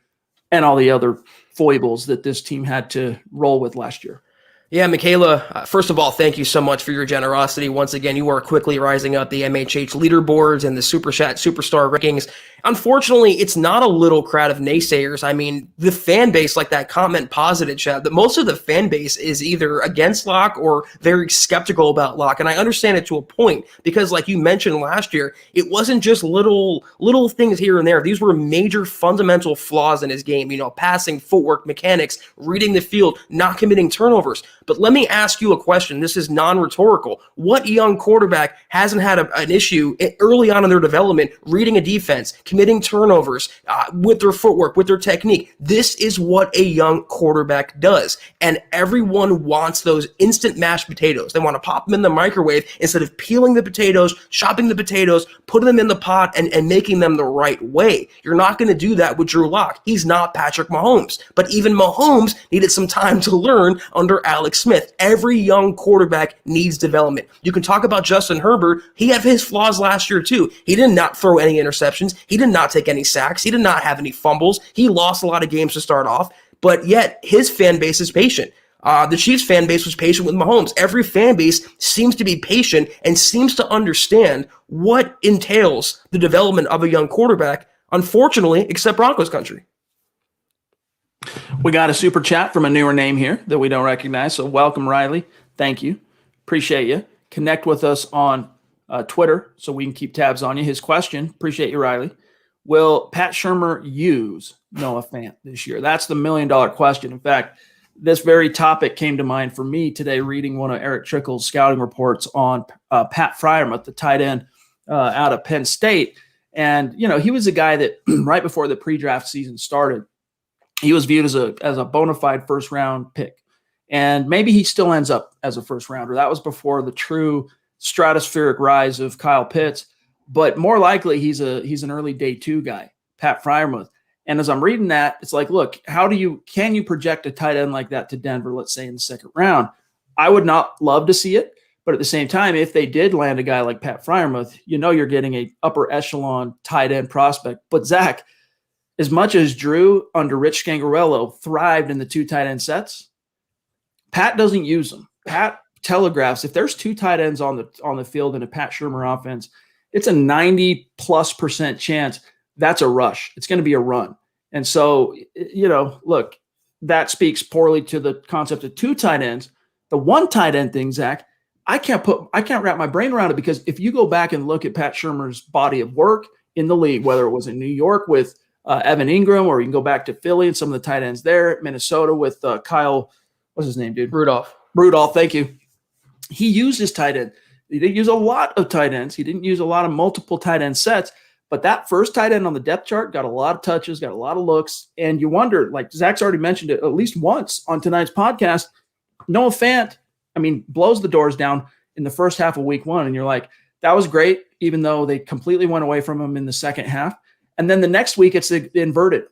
A: and all the other foibles that this team had to roll with last year.
B: Yeah, Michaela, first of all, thank you so much for your generosity. Once again, you are quickly rising up the MHH leaderboards and the Super Chat Superstar rankings. Unfortunately, it's not a little crowd of naysayers. I mean, the fan base, like that comment posited, Chad, that most of the fan base is either against Locke or very skeptical about Locke. And I understand it to a point because, like you mentioned last year, it wasn't just little things here and there. These were major fundamental flaws in his game, passing, footwork, mechanics, reading the field, not committing turnovers. But let me ask you a question. This is non-rhetorical. What young quarterback hasn't had an issue early on in their development reading a defense, committing turnovers with their footwork, with their technique? This is what a young quarterback does. And everyone wants those instant mashed potatoes. They want to pop them in the microwave instead of peeling the potatoes, chopping the potatoes, putting them in the pot, and making them the right way. You're not going to do that with Drew Lock. He's not Patrick Mahomes. But even Mahomes needed some time to learn under Alex Smith. Every young quarterback needs development. You can talk about Justin Herbert. He had his flaws last year too. He did not throw any interceptions. He did not take any sacks. He did not have any fumbles. He lost a lot of games to start off, but yet his fan base is patient. The Chiefs fan base was patient with Mahomes. Every fan base seems to be patient and seems to understand what entails the development of a young quarterback, unfortunately, except Broncos country.
A: We got a super chat from a newer name here that we don't recognize. So welcome, Riley. Thank you. Appreciate you. Connect with us on Twitter so we can keep tabs on you. His question, appreciate you, Riley. Will Pat Shurmur use Noah Fant this year? That's the $1 million question. In fact, this very topic came to mind for me today reading one of Eric Trickle's scouting reports on Pat Freiermuth, the tight end out of Penn State. And, he was a guy that right before the pre-draft season started, he was viewed as a bona fide first-round pick. And maybe he still ends up as a first-rounder. That was before the true stratospheric rise of Kyle Pitts. But more likely, he's an early day two guy, Pat Freiermuth. And as I'm reading that, it's like, look, can you project a tight end like that to Denver, let's say in the second round? I would not love to see it. But at the same time, if they did land a guy like Pat Freiermuth, you're getting a upper echelon tight end prospect. But Zach, as much as Drew under Rich Scangarello thrived in the two tight end sets, Pat doesn't use them. Pat telegraphs if there's two tight ends on the field in a Pat Shurmur offense, it's a 90+% chance that's a rush. It's going to be a run. And so, look, that speaks poorly to the concept of two tight ends. The one tight end thing, Zach, I can't wrap my brain around it because if you go back and look at Pat Shurmur's body of work in the league, whether it was in New York with Evan Ingram, or you can go back to Philly and some of the tight ends there, Minnesota with Kyle, what's his name, dude? Rudolph, thank you. He used his tight end. He didn't use a lot of tight ends. He didn't use a lot of multiple tight end sets, but that first tight end on the depth chart got a lot of touches, got a lot of looks, and you wonder, like Zach's already mentioned it at least once on tonight's podcast, Noah Fant, blows the doors down in the first half of week one, and you're like, that was great, even though they completely went away from him in the second half. And then the next week, it's inverted.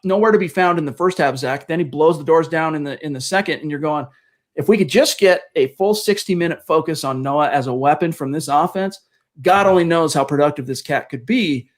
A: Nowhere to be found in the first half, Zach. Then he blows the doors down in the second, and you're going, if we could just get a full 60-minute focus on Noah as a weapon from this offense, God only knows how productive this cat could be.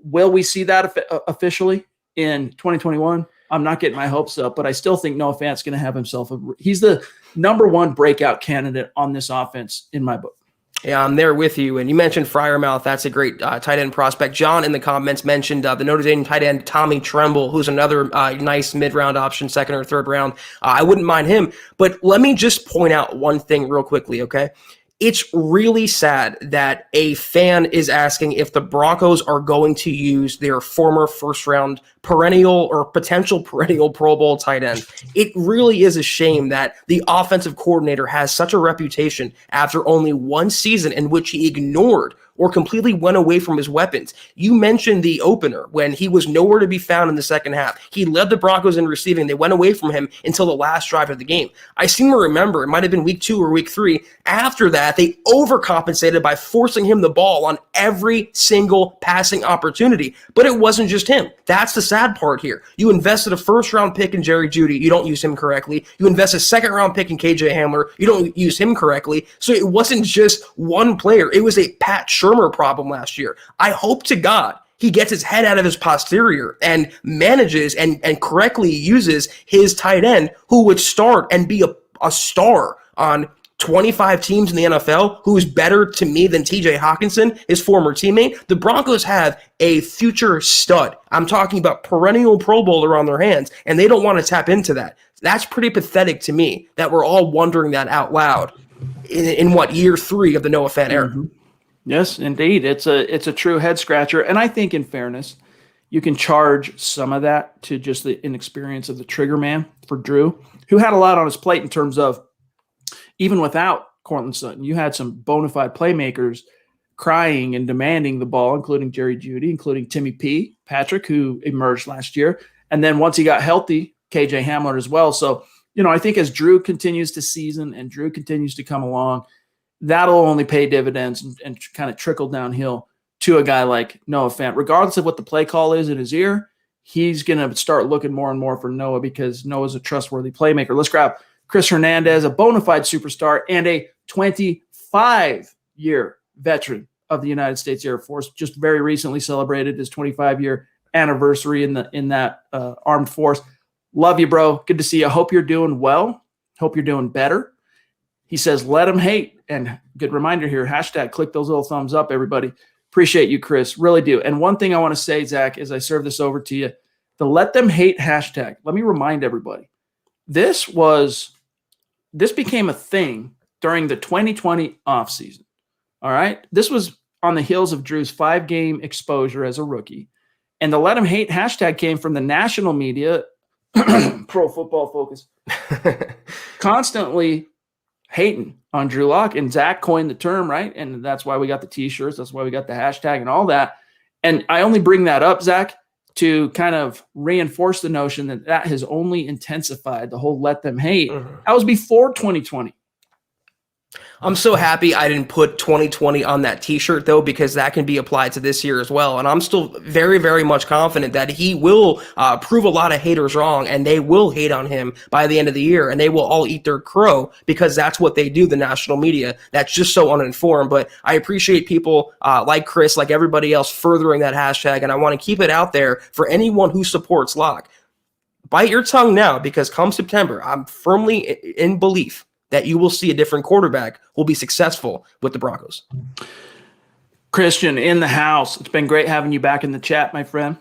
A: Will we see that officially in 2021? I'm not getting my hopes up, but I still think Noah Fant's going to have himself he's the number one breakout candidate on this offense in my book.
B: Yeah, I'm there with you. And you mentioned Freiermuth. That's a great tight end prospect. John in the comments mentioned the Notre Dame tight end Tommy Tremble, who's another nice mid-round option, second or third round. I wouldn't mind him. But let me just point out one thing real quickly, okay? It's really sad that a fan is asking if the Broncos are going to use their former first-round perennial or potential perennial Pro Bowl tight end. It really is a shame that the offensive coordinator has such a reputation after only one season in which he ignored or completely went away from his weapons. You mentioned the opener when he was nowhere to be found in the second half. He led the Broncos in receiving. They went away from him until the last drive of the game. I seem to remember, it might have been week 2 or week 3. After that, they overcompensated by forcing him the ball on every single passing opportunity. But it wasn't just him. That's the sad part here. You invested a first-round pick in Jerry Jeudy. You don't use him correctly. You invest a second-round pick in KJ Hamler. You don't use him correctly. So it wasn't just one player. It was a Pat Shurmur problem last year. I hope to God He gets his head out of his posterior and manages and correctly uses his tight end, who would start and be a star on 25 teams in the NFL, who is better to me than TJ Hawkinson, his former teammate. The Broncos have a future stud. I'm talking about perennial Pro Bowler on their hands, and they don't want to tap into that. That's pretty pathetic to me that we're all wondering that out loud in what, year 3 of the Noah Fant era.
A: Mm-hmm. Yes, indeed. It's a true head scratcher. And I think, in fairness, you can charge some of that to just the inexperience of the trigger man for Drew, who had a lot on his plate in terms of, even without Courtland Sutton, you had some bona fide playmakers crying and demanding the ball, including Jerry Jeudy, including Timmy P. Patrick, who emerged last year. And then once he got healthy, KJ Hamler as well. So, I think as Drew continues to season and Drew continues to come along, that'll only pay dividends and kind of trickle downhill to a guy like Noah Fant. Regardless of what the play call is in his ear, he's going to start looking more and more for Noah because Noah's a trustworthy playmaker. Let's grab Chris Hernandez, a bona fide superstar and a 25-year veteran of the United States Air Force. Just very recently celebrated his 25-year anniversary in that armed force. Love you, bro. Good to see you. Hope you're doing well. Hope you're doing better. He says, let them hate. And good reminder here, hashtag click those little thumbs up, everybody. Appreciate you, Chris. Really do. And one thing I want to say, Zach, as I serve this over to you, the let them hate hashtag. Let me remind everybody, this became a thing during the 2020 offseason. All right. This was on the heels of Drew's 5-game exposure as a rookie. And the let him hate hashtag came from the national media, Pro Football Focus, constantly hating on Drew Lock. And Zach coined the term, right? And that's why we got the t-shirts. That's why we got the hashtag and all that. And I only bring that up, Zach, to kind of reinforce the notion that has only intensified the whole let them hate. Mm-hmm. That was before 2020.
B: I'm so happy I didn't put 2020 on that t-shirt, though, because that can be applied to this year as well. And I'm still very, very much confident that he will prove a lot of haters wrong, and they will hate on him by the end of the year, and they will all eat their crow because that's what they do, the national media. That's just so uninformed. But I appreciate people like Chris, like everybody else, furthering that hashtag, and I want to keep it out there for anyone who supports Locke. Bite your tongue now, because come September, I'm firmly in belief that you will see a different quarterback who will be successful with the Broncos.
A: Christian in the house. It's been great having you back in the chat, my friend.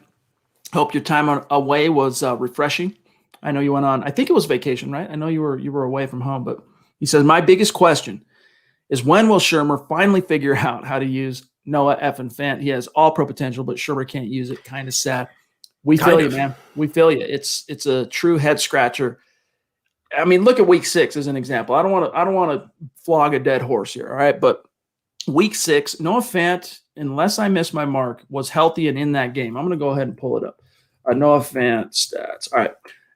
A: Hope your time away was refreshing. I know you went on, I think it was vacation, right? I know you were away from home, but he says, my biggest question is, when will Shurmur finally figure out how to use Noah effing Fant? He has all pro potential, but Shurmur can't use it. Kind of sad. We feel you, man. We feel you. It's a true head scratcher. I mean, look at week 6 as an example. I don't want to flog a dead horse here, all right? But week 6, Noah Fant, unless I miss my mark, was healthy and in that game. I'm going to go ahead and pull it up. Noah Fant stats. All right.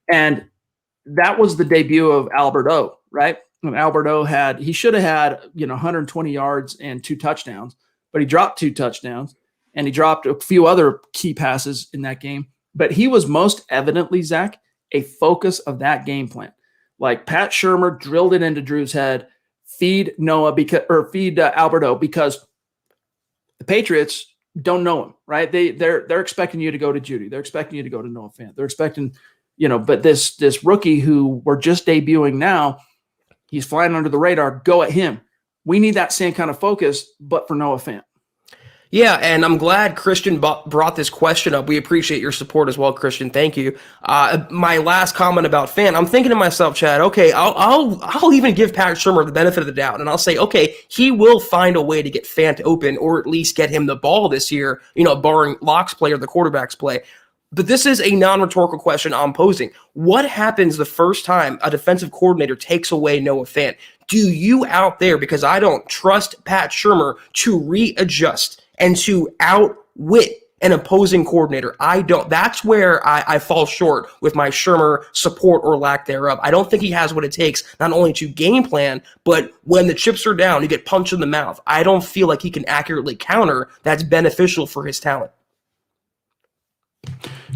A: And that was the debut of Albert O, right? And Albert O he should have had, 120 yards and 2 touchdowns, but he dropped 2 touchdowns and he dropped a few other key passes in that game. But he was most evidently, Zach, a focus of that game plan. Like Pat Shurmur drilled it into Drew's head, feed Alberto, because the Patriots don't know him, right? They're expecting you to go to Jeudy. They're expecting you to go to Noah Fant. They're expecting, but this rookie who we're just debuting now, he's flying under the radar. Go at him. We need that same kind of focus, but for Noah Fant.
B: Yeah, and I'm glad Christian brought this question up. We appreciate your support as well, Christian. Thank you. My last comment about Fant, I'm thinking to myself, Chad, okay, I'll even give Pat Shurmur the benefit of the doubt, and I'll say, okay, he will find a way to get Fant open, or at least get him the ball this year, barring Locke's play or the quarterback's play. But this is a non-rhetorical question I'm posing. What happens the first time a defensive coordinator takes away Noah Fant? Do you out there, because I don't trust Pat Shurmur to readjust and to outwit an opposing coordinator? I don't. That's where I fall short with my Shurmur support or lack thereof. I don't think he has what it takes not only to game plan, but when the chips are down, you get punched in the mouth. I don't feel like he can accurately counter that's beneficial for his talent.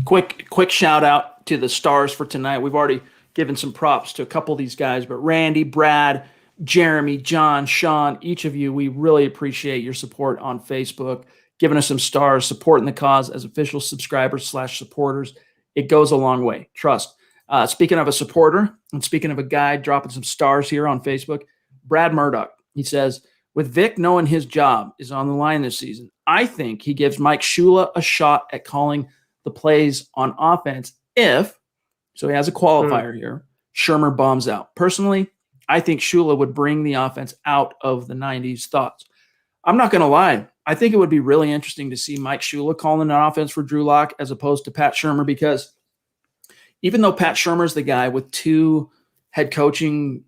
A: Quick shout out to the stars for tonight. We've already given some props to a couple of these guys, but Randy, Brad, Jeremy, John, Sean, each of you, we really appreciate your support on Facebook. giving us some stars, supporting the cause as official subscribers/supporters. It goes a long way. Trust. Speaking of a supporter and speaking of a guy dropping some stars here on Facebook, Brad Murdoch, he says, with Vic knowing his job is on the line this season, I think he gives Mike Shula a shot at calling the plays on offense if, so he has a qualifier here, Shurmur bombs out. Personally, I think Shula would bring the offense out of the 90s. Thoughts? I'm not going to lie. I think it would be really interesting to see Mike Shula calling an offense for Drew Lock as opposed to Pat Shurmur, because even though Pat Shurmur's the guy with 2 head coaching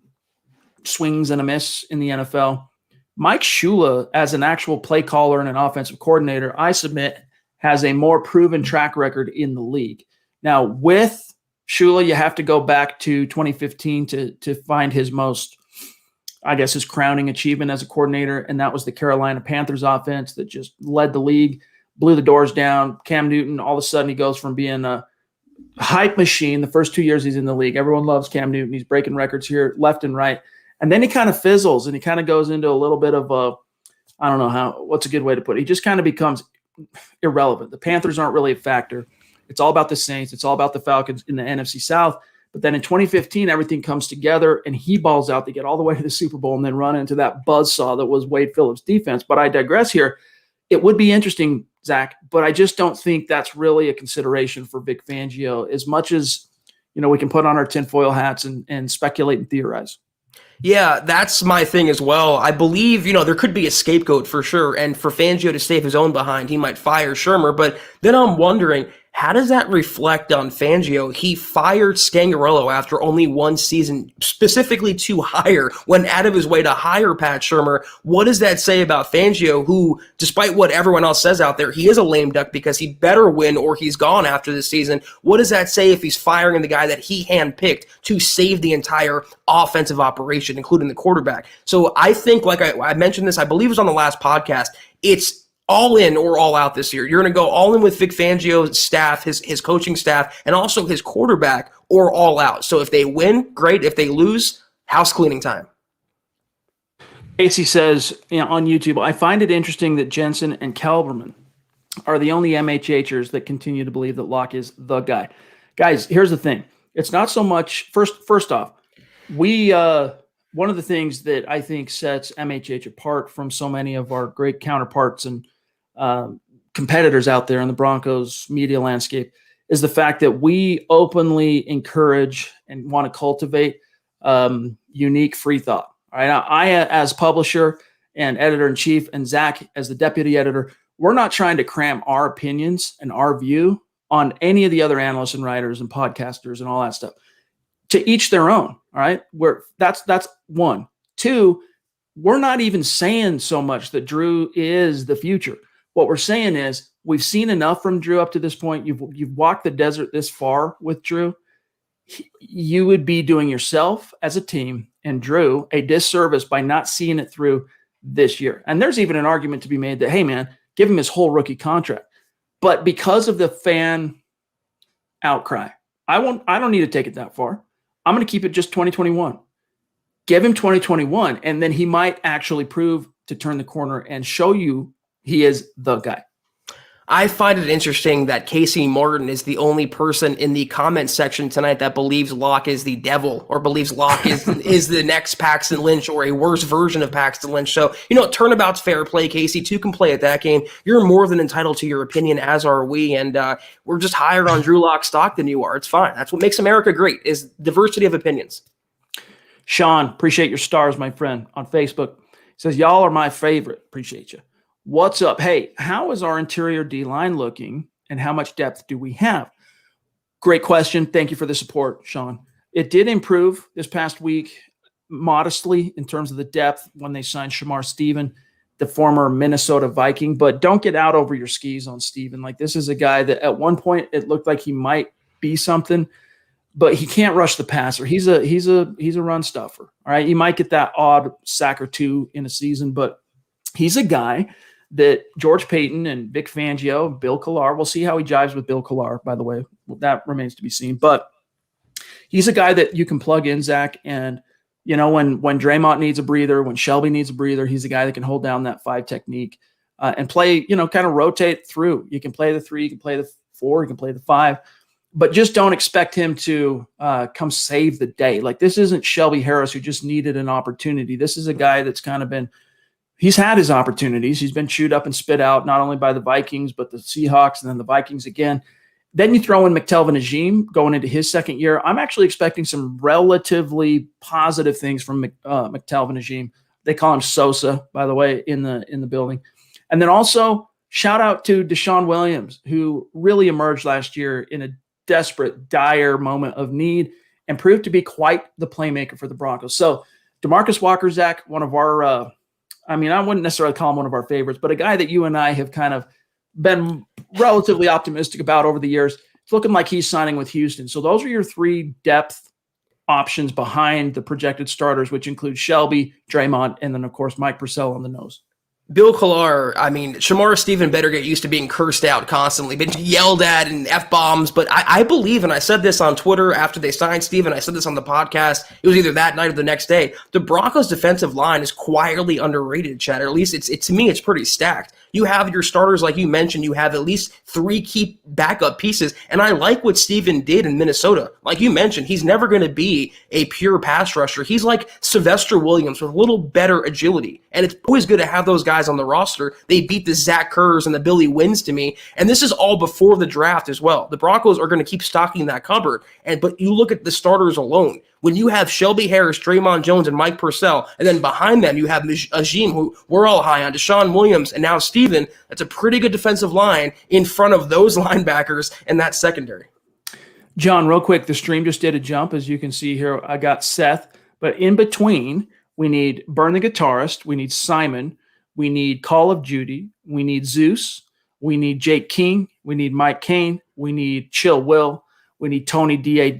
A: swings and a miss in the NFL, Mike Shula, as an actual play caller and an offensive coordinator, I submit, has a more proven track record in the league. Now, with Shula, you have to go back to 2015 to find his most, I guess, his crowning achievement as a coordinator, and that was the Carolina Panthers offense that just led the league, blew the doors down. Cam Newton, all of a sudden, he goes from being a hype machine the first 2 years he's in the league. Everyone loves Cam Newton. He's breaking records here left and right. And then he kind of fizzles and he kind of goes into a little bit of a, I don't know what's a good way to put it. He just kind of becomes irrelevant. The Panthers aren't really a factor. It's all about the Saints. It's all about the Falcons in the NFC South. But then in 2015, everything comes together and he balls out to get all the way to the Super Bowl and then run into that buzzsaw that was Wade Phillips' defense. But I digress here. It would be interesting, Zach, but I just don't think that's really a consideration for Vic Fangio as much as, we can put on our tinfoil hats and speculate and theorize.
B: Yeah, that's my thing as well. I believe, there could be a scapegoat for sure. And for Fangio to save his own behind, he might fire Shurmur. But then I'm wondering, how does that reflect on Fangio? He fired Scangarello after only 1 season, specifically to hire, went out of his way to hire Pat Shurmur. What does that say about Fangio, who, despite what everyone else says out there, he is a lame duck because he better win or he's gone after this season? What does that say if he's firing the guy that he handpicked to save the entire offensive operation, including the quarterback? So I think, like I mentioned this, I believe it was on the last podcast, it's all in or all out this year. You're going to go all in with Vic Fangio's staff, his coaching staff, and also his quarterback, or all out. So if they win, great. If they lose, house cleaning time.
A: Casey says on YouTube, I find it interesting that Jensen and Kelberman are the only MHHers that continue to believe that Locke is the guy. Guys, here's the thing. It's not so much, first off, one of the things that I think sets MHH apart from so many of our great counterparts and competitors out there in the Broncos media landscape is the fact that we openly encourage and want to cultivate unique free thought. All right. Now, I, as publisher and editor-in-chief, and Zach as the deputy editor, we're not trying to cram our opinions and our view on any of the other analysts and writers and podcasters and all that stuff. To each their own. All right. That's one. Two, we're not even saying so much that Drew is the future. What we're saying is we've seen enough from Drew up to this point. You've walked the desert this far with Drew. You would be doing yourself as a team and Drew a disservice by not seeing it through this year. And there's even an argument to be made that, hey, man, give him his whole rookie contract. But because of the fan outcry, I don't need to take it that far. I'm going to keep it just 2021. Give him 2021, and then he might actually prove to turn the corner and show you he is the guy.
B: I find it interesting that Casey Martin is the only person in the comment section tonight that believes Locke is the devil or believes Locke is the next Paxton Lynch or a worse version of Paxton Lynch. So, turnabout's fair play, Casey. Two can play at that game. You're more than entitled to your opinion, as are we. And we're just higher on Drew Lock stock than you are. It's fine. That's what makes America great, is diversity of opinions.
A: Sean, appreciate your stars, my friend, on Facebook. He says, y'all are my favorite. Appreciate you. What's up? Hey, how is our interior D-line looking and how much depth do we have? Great question. Thank you for the support, Sean. It did improve this past week modestly in terms of the depth when they signed Shamar Stephen, the former Minnesota Viking, but don't get out over your skis on Stephen. Like, this is a guy that at one point it looked like he might be something, but he can't rush the passer. He's a run stuffer. All right. You might get that odd sack or two in a season, but he's a guy that George Peyton and Vic Fangio, Bill Collar, we'll see how he jives with Bill Collar, by the way. That remains to be seen. But he's a guy that you can plug in, Zach, and, when Draymond needs a breather, when Shelby needs a breather, he's a guy that can hold down that 5 technique. and play, kind of rotate through. You can play the 3, you can play the 4, you can play the 5, but just don't expect him to come save the day. Like, this isn't Shelby Harris who just needed an opportunity. This is a guy that's kind of he's had his opportunities. He's been chewed up and spit out, not only by the Vikings, but the Seahawks and then the Vikings again. Then you throw in McTelvin Agim going into his second year. I'm actually expecting some relatively positive things from McTelvin Agim. They call him Sosa, by the way, in the building. And then also shout out to Deshaun Williams, who really emerged last year in a desperate, dire moment of need and proved to be quite the playmaker for the Broncos. So DeMarcus Walker, Zach, one of our, I wouldn't necessarily call him one of our favorites, but a guy that you and I have kind of been relatively optimistic about over the years. It's looking like he's signing with Houston. So those are your 3 depth options behind the projected starters, which include Shelby, Draymond, and then, of course, Mike Purcell on the nose.
B: Bill Collar, Shurmur Stephen better get used to being cursed out constantly, been yelled at and F-bombs, but I believe, and I said this on Twitter after they signed Stephen, I said this on the podcast, it was either that night or the next day, the Broncos defensive line is quietly underrated, Chad, or at least to me, it's pretty stacked. You have your starters, like you mentioned, you have at least 3 key backup pieces, and I like what Stephen did in Minnesota. Like you mentioned, he's never going to be a pure pass rusher. He's like Sylvester Williams with a little better agility, and it's always good to have those guys on the roster. They beat the Zach Kerrs and the Billy Wins to me, and this is all before the draft as well. The Broncos are going to keep stocking that cupboard, but you look at the starters alone. When you have Shelby Harris, Draymond Jones, and Mike Purcell, and then behind them you have Agim, who we're all high on, Deshaun Williams, and now Steven, that's a pretty good defensive line in front of those linebackers and that secondary.
A: John, real quick, the stream just did a jump. As you can see here, I got Seth, but in between, we need Burn the Guitarist, we need Simon, we need Call of Duty, we need Zeus, we need Jake King, we need Mike Kane, we need Chill Will, we need Tony D.A.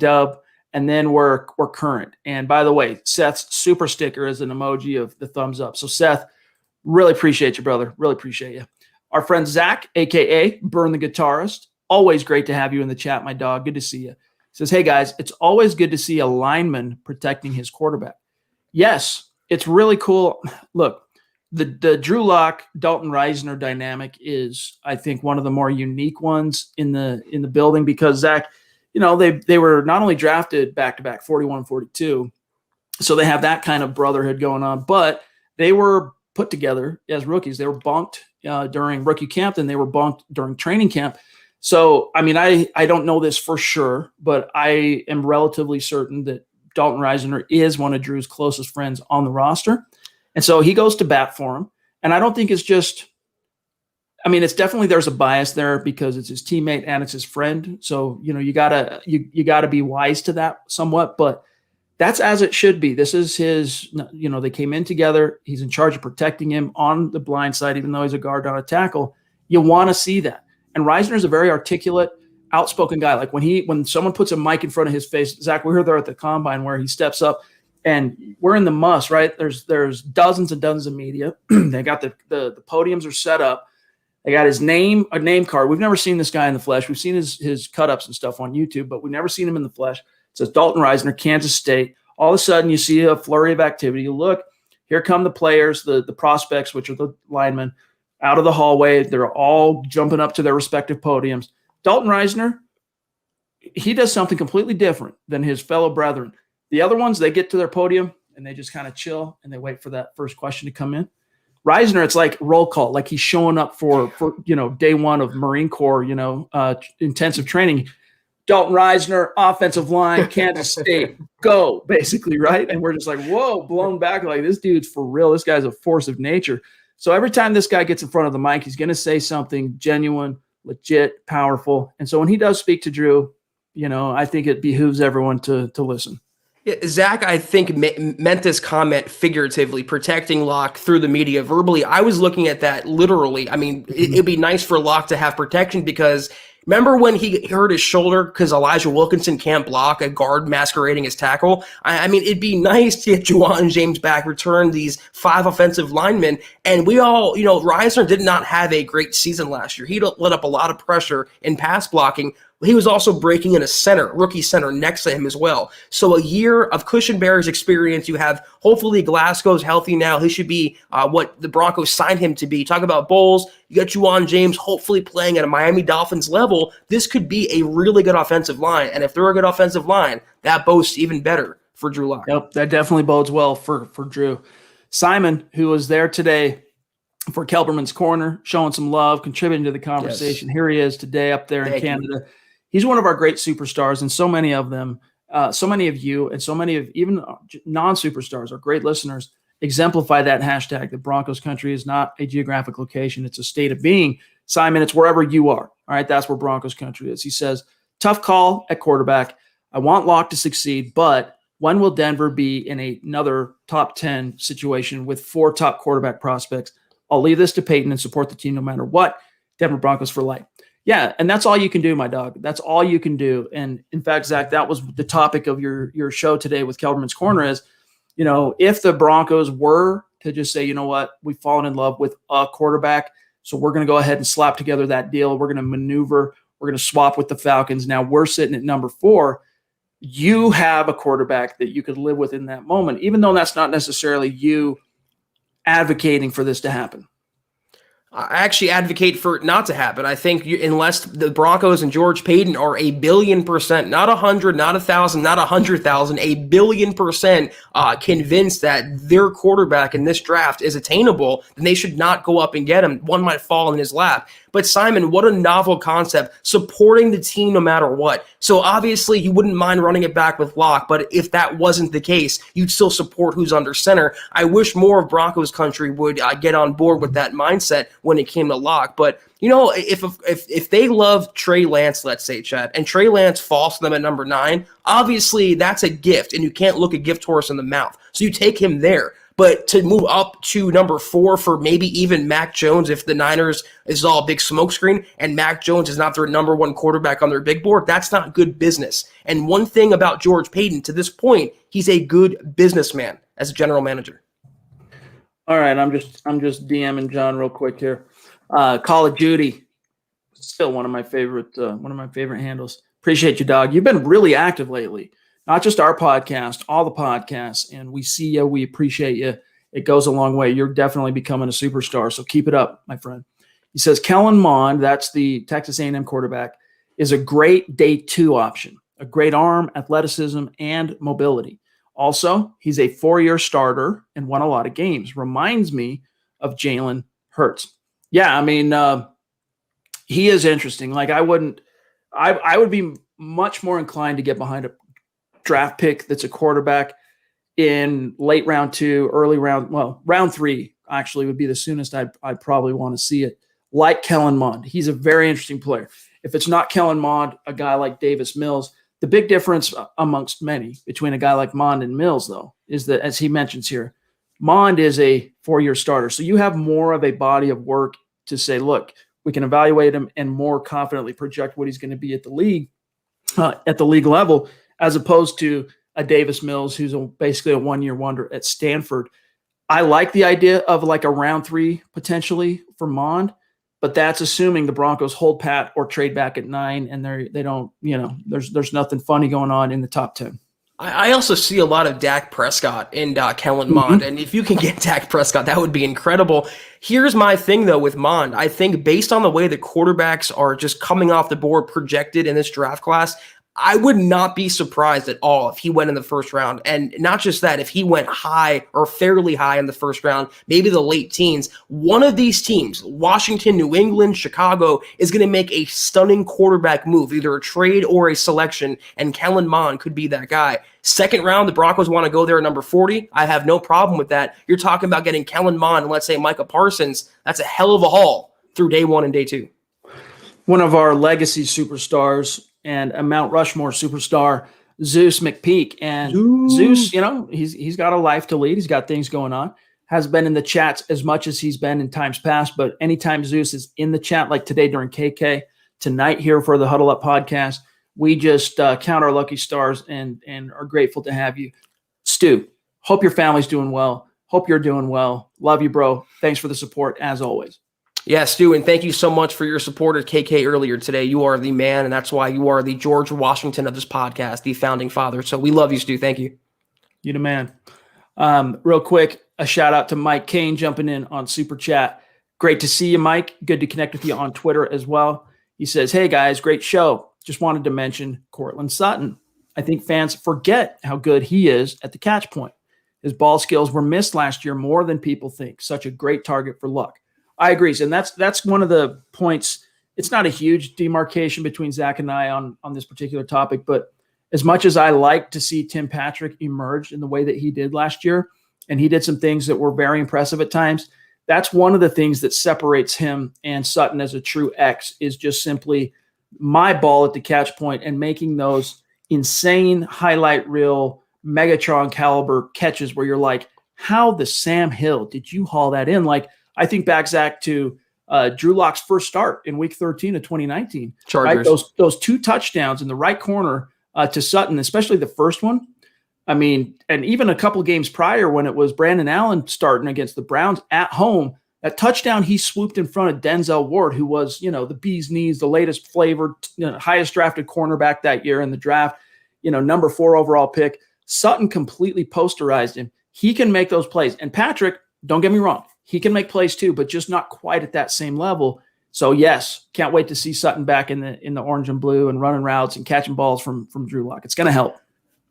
A: and then we're current. And by the way, Seth's super sticker is an emoji of the thumbs up. So Seth, really appreciate you, brother. Really appreciate you. Our friend Zach, a.k.a. Burn the Guitarist, always great to have you in the chat, my dog. Good to see you. Says, hey, guys, it's always good to see a lineman protecting his quarterback. Yes, it's really cool. Look, the Drew Lock, Dalton Risner dynamic is, I think, one of the more unique ones in the building because, Zach, they were not only drafted back-to-back 41 42, so they have that kind of brotherhood going on, but they were put together as rookies. They were bunked during rookie camp, and they were bunked during training camp. So, I don't know this for sure, but I am relatively certain that Dalton Risner is one of Drew's closest friends on the roster. And so he goes to bat for him. And I don't think it's just – it's definitely there's a bias there because it's his teammate and it's his friend. So, you gotta be wise to that somewhat, but that's as it should be. This is his, they came in together. He's in charge of protecting him on the blind side, even though he's a guard on a tackle. You want to see that. And Risner is a very articulate, outspoken guy. Like when someone puts a mic in front of his face, Zach, we were there at the combine where he steps up and we're in the muss, right? There's dozens and dozens of media. They got the podiums are set up. They got a name card. We've never seen this guy in the flesh. We've seen his cut-ups and stuff on YouTube, but we've never seen him in the flesh. It says Dalton Risner, Kansas State. All of a sudden, you see a flurry of activity. You look, here come the players, the prospects, which are the linemen, out of the hallway. They're all jumping up to their respective podiums. Dalton Risner, he does something completely different than his fellow brethren. The other ones, they get to their podium, and they just kind of chill, and they wait for that first question to come in. Risner, it's like roll call, like he's showing up for day one of Marine Corps, intensive training. Dalton Risner, offensive line, Kansas State, go, basically, right? And we're just like, whoa, blown back. Like, this dude's for real. This guy's a force of nature. So every time this guy gets in front of the mic, he's going to say something genuine, legit, powerful. And so when he does speak to Drew, I think it behooves everyone to listen.
B: Yeah, Zach, I think, meant this comment figuratively, protecting Locke through the media verbally. I was looking at that literally. It'd be nice for Locke to have protection because remember when he hurt his shoulder because Elijah Wilkinson can't block a guard masquerading as tackle? It'd be nice to get Juwan James back, return these 5 offensive linemen. And we all, Risner did not have a great season last year. He let up a lot of pressure in pass blocking. he was also breaking in a rookie center next to him as well. So a year of Cushenberry's experience. You have hopefully Glasgow's healthy now. He should be what the Broncos signed him to be. Talk about Bowles. You got Juwan James hopefully playing at a Miami Dolphins level. This could be a really good offensive line. And if they're a good offensive line, that boasts even better for Drew Lock.
A: Yep, that definitely bodes well for Drew. Simon, who was there today for Kelberman's Corner, showing some love, contributing to the conversation. Yes. Here he is today up there in Canada. He's one of our great superstars, and so many of them, so many of you, and so many of even non-superstars, our great listeners, exemplify that hashtag. The Broncos country is not a geographic location. It's a state of being. Simon, it's wherever you are. All right, that's where Broncos country is. He says, tough call at quarterback. I want Locke to succeed, but when will Denver be in another top 10 situation with 4 top quarterback prospects? I'll leave this to Peyton and support the team no matter what. Denver Broncos for life. Yeah, and that's all you can do, my dog. That's all you can do. And in fact, Zach, that was the topic of your show today with Kelberman's Corner is, if the Broncos were to just say, you know what, we've fallen in love with a quarterback, so we're going to go ahead and slap together that deal. We're going to maneuver. We're going to swap with the Falcons. Now we're sitting at number 4. You have a quarterback that you could live with in that moment, even though that's not necessarily you advocating for this to happen.
B: I actually advocate for it not to happen. I think unless the Broncos and George Payton are 1,000,000,000%, not 100, not 1,000, not 100,000, 1,000,000,000% convinced that their quarterback in this draft is attainable, then they should not go up and get him. One might fall in his lap. But Simon, what a novel concept, supporting the team no matter what. So obviously you wouldn't mind running it back with Locke, but if that wasn't the case, you'd still support who's under center. I wish more of Broncos country would get on board with that mindset when it came to Locke. But if they love Trey Lance, let's say, Chad, and Trey Lance falls to them at number 9, obviously that's a gift, and you can't look a gift horse in the mouth. So you take him there. But to move up to number 4 for maybe even Mac Jones, if the Niners is all a big smokescreen and Mac Jones is not their number 1 quarterback on their big board, that's not good business. And one thing about George Payton, to this point, he's a good businessman as a general manager.
A: All right, I'm just DMing John real quick here. Call of Duty, still one of my favorite handles. Appreciate you, dog. You've been really active lately. Not just our podcast, all the podcasts, and we see you. We appreciate you. It goes a long way. You're definitely becoming a superstar, so keep it up, my friend. He says, Kellen Mond, that's the Texas A&M quarterback, is a great day 2 option, a great arm, athleticism, and mobility. Also, he's a 4-year starter and won a lot of games. Reminds me of Jalen Hurts. Yeah, I mean, he is interesting. Like I would be much more inclined to get behind a draft pick that's a quarterback in late round 2, early round 3 actually would be the soonest I'd probably want to see it, like Kellen Mond. He's a very interesting player. If it's not Kellen Mond, a guy like Davis Mills, the big difference amongst many between a guy like Mond and Mills, though, is that, as he mentions here, Mond is a 4-year starter. So you have more of a body of work to say, look, we can evaluate him and more confidently project what he's going to be at the league level, as opposed to a Davis Mills, who's basically a 1-year wonder at Stanford. I like the idea of like a round 3 potentially for Mond, but that's assuming the Broncos hold pat or trade back at 9, and they don't, there's nothing funny going on in the top 10.
B: I also see a lot of Dak Prescott and Kellen Mond, and if you can get Dak Prescott, that would be incredible. Here's my thing, though, with Mond. I think based on the way the quarterbacks are just coming off the board projected in this draft class, I would not be surprised at all if he went in the first round. And not just that, if he went high or fairly high in the first round, maybe the late teens, one of these teams, Washington, New England, Chicago, is going to make a stunning quarterback move, either a trade or a selection, and Kellen Mond could be that guy. Second round, the Broncos want to go there at number 40. I have no problem with that. You're talking about getting Kellen Mond and let's say Micah Parsons. That's a hell of a haul through day 1 and day 2.
A: One of our legacy superstars and a Mount Rushmore superstar, Zeus McPeak. And Zeus, he's got a life to lead. He's got things going on. Has been in the chats as much as he's been in times past, but anytime Zeus is in the chat, like today during KK, tonight here for the Huddle Up podcast, we just count our lucky stars and are grateful to have you. Stu, hope your family's doing well. Hope you're doing well. Love you, bro. Thanks for the support, as always.
B: Yeah, Stu, and thank you so much for your support of KK earlier today. You are the man, and that's why you are the George Washington of this podcast, the founding father. So we love you, Stu. Thank you.
A: You the man. Real quick, a shout out to Mike Kane jumping in on Super Chat. Great to see you, Mike. Good to connect with you on Twitter as well. He says, hey, guys, great show. Just wanted to mention Courtland Sutton. I think fans forget how good he is at the catch point. His ball skills were missed last year more than people think. Such a great target for luck. I agree. And that's one of the points. It's not a huge demarcation between Zach and I on this particular topic, but as much as I like to see Tim Patrick emerge in the way that he did last year, and he did some things that were very impressive at times, that's one of the things that separates him and Sutton as a true X is just simply my ball at the catch point and making those insane highlight reel Megatron caliber catches where you're like, how the Sam Hill did you haul that in? Like, I think back, Zach, to Drew Lock's first start in Week 13 of 2019.
B: Chargers.
A: Right? Those 2 touchdowns in the right corner to Sutton, especially the first one. I mean, and even a couple games prior when it was Brandon Allen starting against the Browns at home, that touchdown he swooped in front of Denzel Ward, who was, the bee's knees, the latest flavored, highest drafted cornerback that year in the draft, number 4 overall pick. Sutton completely posterized him. He can make those plays. And Patrick, don't get me wrong, he can make plays too, but just not quite at that same level. So yes, can't wait to see Sutton back in the orange and blue and running routes and catching balls from Drew Lock. It's going to help.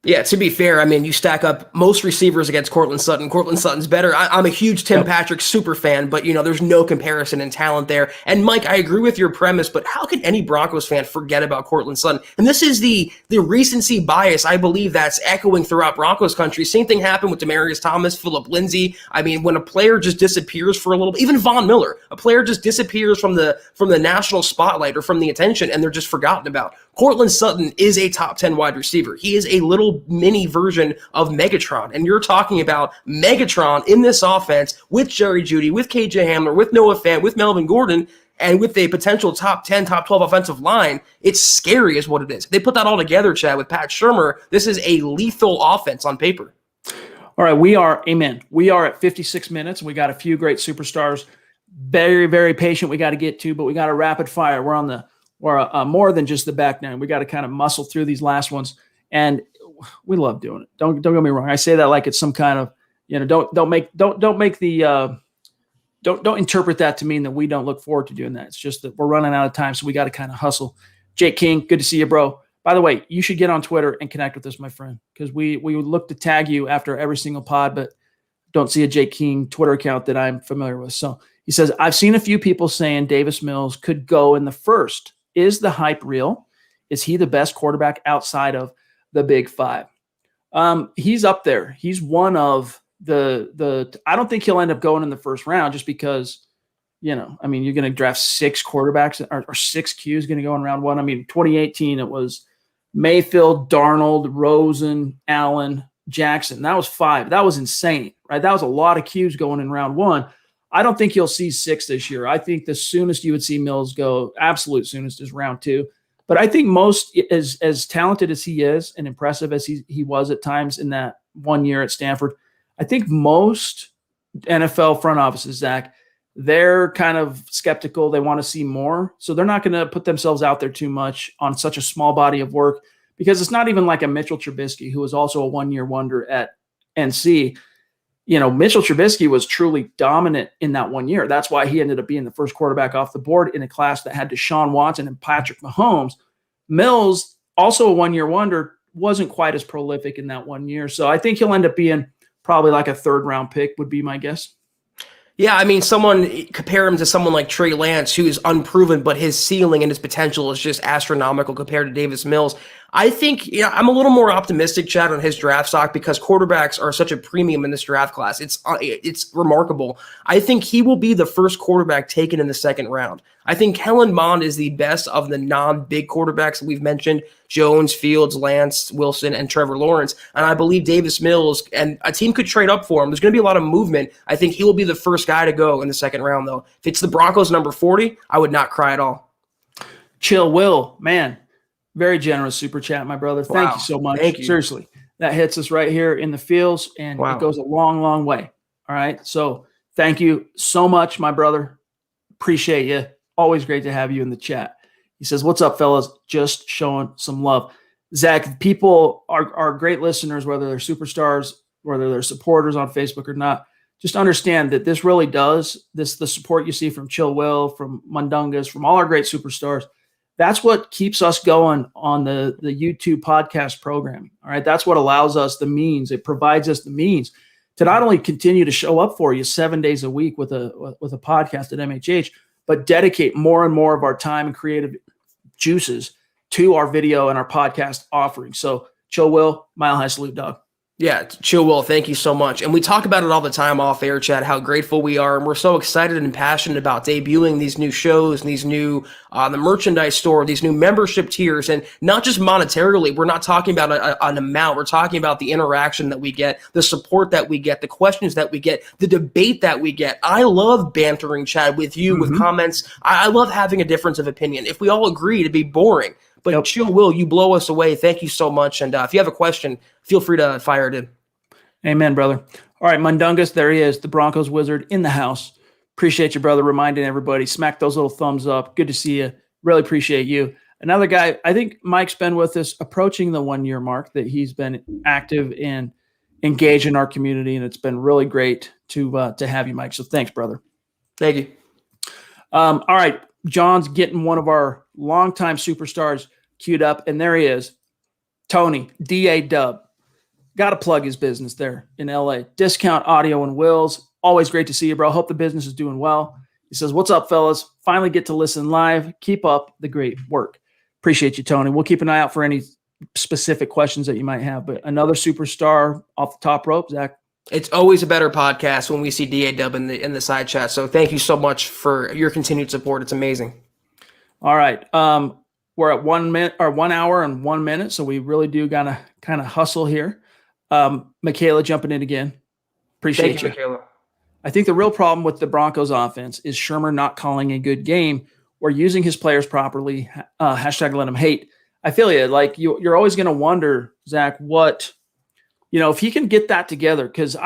B: Yeah, to be fair, I mean, you stack up most receivers against Courtland Sutton. Courtland Sutton's better. I'm a huge Tim Patrick super fan, but, there's no comparison in talent there. And, Mike, I agree with your premise, but how can any Broncos fan forget about Courtland Sutton? And this is the recency bias, I believe, that's echoing throughout Broncos country. Same thing happened with Demaryius Thomas, Phillip Lindsay. I mean, when a player just disappears for a little bit, even Von Miller, a player just disappears from the national spotlight or from the attention, and they're just forgotten about. Courtland Sutton is a top 10 wide receiver. He is a little mini version of Megatron. And you're talking about Megatron in this offense with Jerry Jeudy, with KJ Hamler, with Noah Fant, with Melvin Gordon, and with a potential top 10, top 12 offensive line. It's scary is what it is. They put that all together, Chad, with Pat Shurmur. This is a lethal offense on paper.
A: All right, we are at 56 minutes, and we got a few great superstars. Very, very patient we got to get to, but we got a rapid fire. We're on more than just the back nine. We got to kind of muscle through these last ones, and we love doing it. Don't get me wrong. I say that like it's some kind of, don't interpret that to mean that we don't look forward to doing that. It's just that we're running out of time, so we got to kind of hustle. Jake King, good to see you, bro. By the way, you should get on Twitter and connect with us, my friend, because we would look to tag you after every single pod, but don't see a Jake King Twitter account that I'm familiar with. So he says, I've seen a few people saying Davis Mills could go in the first. Is the hype real? Is he the best quarterback outside of the Big Five? He's up there. He's one of the I don't think he'll end up going in the first round just because, you're going to draft 6 quarterbacks or 6 Qs going to go in round 1. I mean, 2018, it was Mayfield, Darnold, Rosen, Allen, Jackson. That was 5. That was insane, right? That was a lot of Qs going in round 1. I don't think you'll see 6 this year. I think the soonest you would see Mills go, absolute soonest, is round 2. But I think most, as talented as he is and impressive as he was at times in that 1 year at Stanford, I think most NFL front offices, Zach, they're kind of skeptical. They want to see more. So they're not going to put themselves out there too much on such a small body of work because it's not even like a Mitchell Trubisky, who was also a 1-year wonder at NC. Mitchell Trubisky was truly dominant in that 1 year. That's why he ended up being the first quarterback off the board in a class that had Deshaun Watson and Patrick Mahomes. Mills, also a 1-year wonder, wasn't quite as prolific in that 1 year. So I think he'll end up being probably like a 3rd round pick would be my guess.
B: Yeah, I mean, compare him to someone like Trey Lance, who is unproven, but his ceiling and his potential is just astronomical compared to Davis Mills. I think, I'm a little more optimistic, Chad, on his draft stock because quarterbacks are such a premium in this draft class. It's remarkable. I think he will be the first quarterback taken in the 2nd round. I think Kellen Mond is the best of the non-big quarterbacks that we've mentioned: Jones, Fields, Lance, Wilson, and Trevor Lawrence. And I believe Davis Mills, and a team could trade up for him. There's going to be a lot of movement. I think he will be the first guy to go in the 2nd round, though. If it's the Broncos number 40, I would not cry at all.
A: Chill, Will, man. Very generous super chat, my brother. Thank you so much.
B: Thank you.
A: Seriously, that hits us right here in the feels, and it goes a long, long way. All right. So thank you so much, my brother. Appreciate you. Always great to have you in the chat. He says, what's up, fellas? Just showing some love. Zach, people are great listeners, whether they're superstars, whether they're supporters on Facebook or not. Just understand that this really does, the support you see from Chill Will, from Mundungus, from all our great superstars, that's what keeps us going on the YouTube podcast programming. All right. That's what allows us the means. It provides us the means to not only continue to show up for you 7 days a week with a podcast at MHH, but dedicate more and more of our time and creative juices to our video and our podcast offering. So Chill Will, mile high salute, dog.
B: Yeah, Chill Will, thank you so much. And we talk about it all the time off air, Chad, how grateful we are. And we're so excited and passionate about debuting these new shows and these new, the merchandise store, these new membership tiers. And not just monetarily, we're not talking about an amount. We're talking about the interaction that we get, the support that we get, the questions that we get, the debate that we get. I love bantering, Chad, with you, with comments. I love having a difference of opinion. If we all agree, it'd be boring. But yep. Chill Will, you blow us away. Thank you so much. And if you have a question, feel free to fire it in.
A: Amen, brother. All right, Mundungus, there he is, the Broncos wizard in the house. Appreciate you, brother, reminding everybody. Smack those little thumbs up. Good to see you. Really appreciate you. Another guy, I think Mike's been with us approaching the 1 year mark that he's been active and engaged in our community, and it's been really great to have you, Mike. So thanks, brother.
B: Thank you.
A: All right. John's getting one of our longtime superstars queued up, and there he is. Tony, D.A. Dub. Got to plug his business there in L.A. Discount Audio and Wills. Always great to see you, bro. Hope the business is doing well. He says, what's up, fellas? Finally get to listen live. Keep up the great work. Appreciate you, Tony. We'll keep an eye out for any specific questions that you might have. But another superstar off the top rope, Zach.
B: It's always a better podcast when we see DA Dub in the side chat. So thank you so much for your continued support. It's amazing.
A: All right. We're at 1 minute or 1 hour and 1 minute. So we really do gotta kind of hustle here. Michaela jumping in again. Appreciate you.
B: Michaela.
A: I think the real problem with the Broncos offense is Shurmur not calling a good game or using his players properly. Hashtag let him hate. I feel you. Like you're always going to wonder, Zach, what, if he can get that together. Because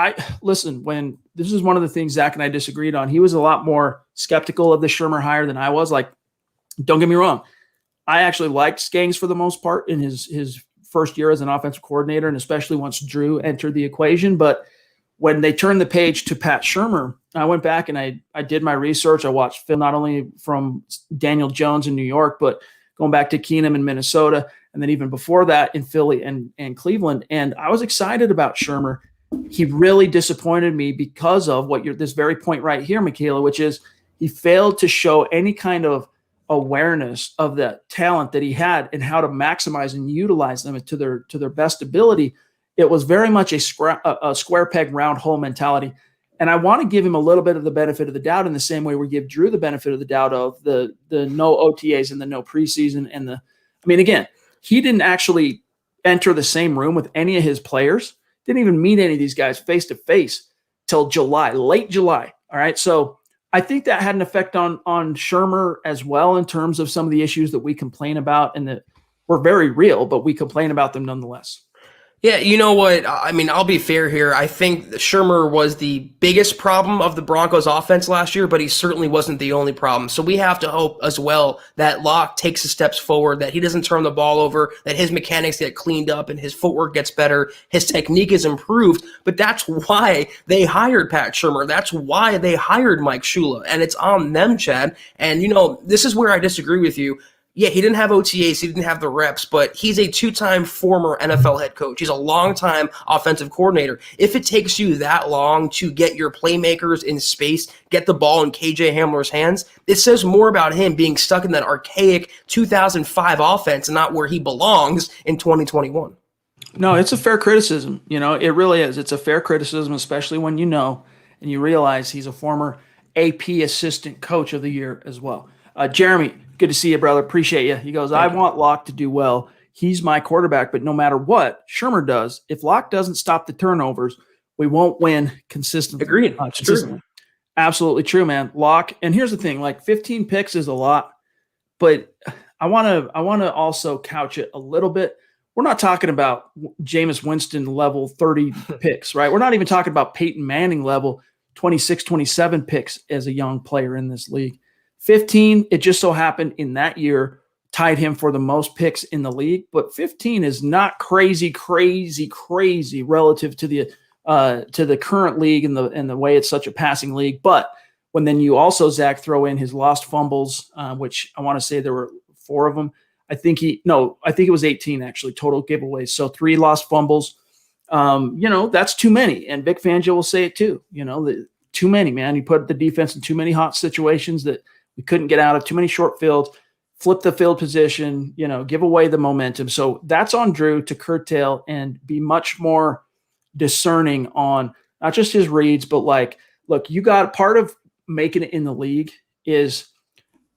A: when this is one of the things Zach and I disagreed on, he was a lot more skeptical of the Shurmur hire than I was. Like, don't get me wrong. I actually liked Skangs for the most part in his first year as an offensive coordinator, and especially once Drew entered the equation. But when they turned the page to Pat Shurmur, I went back and I did my research. I watched film not only from Daniel Jones in New York, but going back to Keenum in Minnesota, and then even before that in Philly and Cleveland. And I was excited about Shurmur. He really disappointed me because of this very point right here, Michaela, which is he failed to show any kind of awareness of the talent that he had and how to maximize and utilize them to their best ability. It was very much a square peg round hole mentality. And I want to give him a little bit of the benefit of the doubt in the same way we give Drew the benefit of the doubt of the no OTAs and the no preseason. Again, he didn't actually enter the same room with any of his players, didn't even meet any of these guys face to face till late July. All right. So I think that had an effect on Shurmur as well in terms of some of the issues that we complain about and that were very real, but we complain about them nonetheless.
B: Yeah, you know what? I mean, I'll be fair here. I think Shurmur was the biggest problem of the Broncos offense last year, but he certainly wasn't the only problem. So we have to hope as well that Locke takes the steps forward, that he doesn't turn the ball over, that his mechanics get cleaned up and his footwork gets better, his technique is improved. But that's why they hired Pat Shurmur. That's why they hired Mike Shula. And it's on them, Chad. And, this is where I disagree with you. Yeah, he didn't have OTAs, he didn't have the reps, but he's a two-time former NFL head coach. He's a long-time offensive coordinator. If it takes you that long to get your playmakers in space, get the ball in KJ Hamler's hands, it says more about him being stuck in that archaic 2005 offense and not where he belongs in 2021.
A: No, it's a fair criticism. It really is. It's a fair criticism, especially when and you realize he's a former AP assistant coach of the year as well. Jeremy, good to see you, brother. Appreciate you. He goes, I want Locke to do well. He's my quarterback, but no matter what Shurmur does, if Locke doesn't stop the turnovers, we won't win consistently.
B: Agreed. Consistently.
A: True. Absolutely true, man. Locke, and here's the thing, 15 picks is a lot, but I want to also couch it a little bit. We're not talking about Jameis Winston level 30 picks, right? We're not even talking about Peyton Manning level 26, 27 picks as a young player in this league. 15, it just so happened in that year, tied him for the most picks in the league. But 15 is not crazy relative to the current league and the way it's such a passing league. But when then you also, Zach, throw in his lost fumbles, which I want to say there were 4 of them. I think it was 18 actually, total giveaways. So 3 lost fumbles. That's too many. And Vic Fangio will say it too. Too many, man. You put the defense in too many hot situations that we couldn't get out of, too many short fields, flip the field position, give away the momentum. So that's on Drew to curtail and be much more discerning on not just his reads, but like, look, you got part of making it in the league is,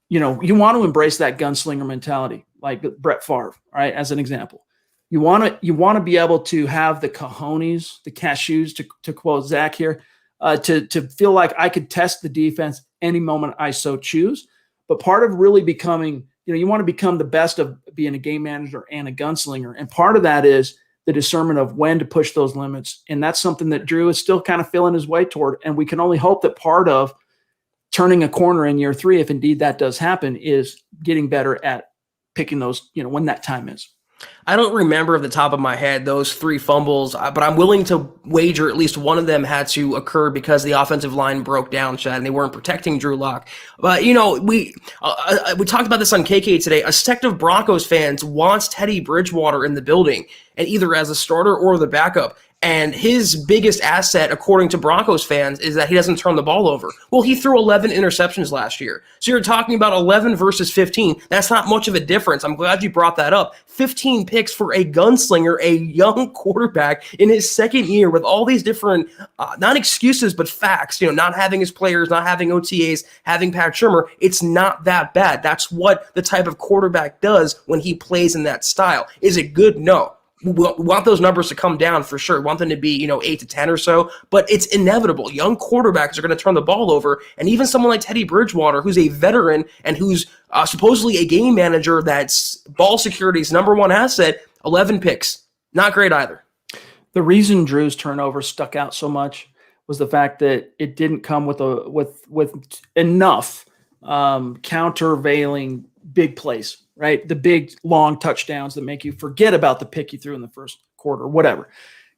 A: you want to embrace that gunslinger mentality, like Brett Favre, right? As an example, you want to be able to have the cojones, the cashews, to quote Zach here, to feel like I could test the defense any moment I so choose. But part of really becoming, you want to become the best of being a game manager and a gunslinger. And part of that is the discernment of when to push those limits. And that's something that Drew is still kind of feeling his way toward. And we can only hope that part of turning a corner in year 3, if indeed that does happen, is getting better at picking those, when that time is.
B: I don't remember off the top of my head those 3 fumbles, but I'm willing to wager at least one of them had to occur because the offensive line broke down, Chad, and they weren't protecting Drew Lock. But, we talked about this on KK today. A sect of Broncos fans wants Teddy Bridgewater in the building, and either as a starter or the backup. And his biggest asset, according to Broncos fans, is that he doesn't turn the ball over. Well, he threw 11 interceptions last year. So you're talking about 11 versus 15. That's not much of a difference. I'm glad you brought that up. 15 picks for a gunslinger, a young quarterback in his second year with all these different, not excuses, but facts. Not having his players, not having OTAs, having Pat Shurmur. It's not that bad. That's what the type of quarterback does when he plays in that style. Is it good? No. We want those numbers to come down for sure. We want them to be, 8 to 10 or so, but it's inevitable. Young quarterbacks are going to turn the ball over, and even someone like Teddy Bridgewater, who's a veteran and who's supposedly a game manager that's ball security's number one asset, 11 picks. Not great either.
A: The reason Drew's turnover stuck out so much was the fact that it didn't come with enough countervailing big plays. Right? The big, long touchdowns that make you forget about the pick you threw in the first quarter, whatever.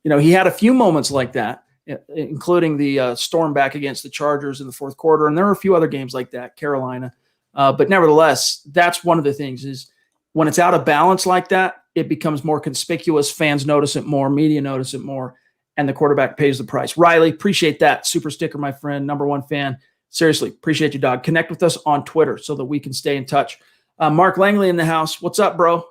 A: He had a few moments like that, including the storm back against the Chargers in the fourth quarter. And there were a few other games like that, Carolina. But nevertheless, that's one of the things is when it's out of balance like that, it becomes more conspicuous. Fans notice it more, media notice it more, and the quarterback pays the price. Riley, appreciate that. Super sticker, my friend, number 1 fan. Seriously, appreciate you, dog. Connect with us on Twitter so that we can stay in touch. Mark Langley in the house. What's up, bro?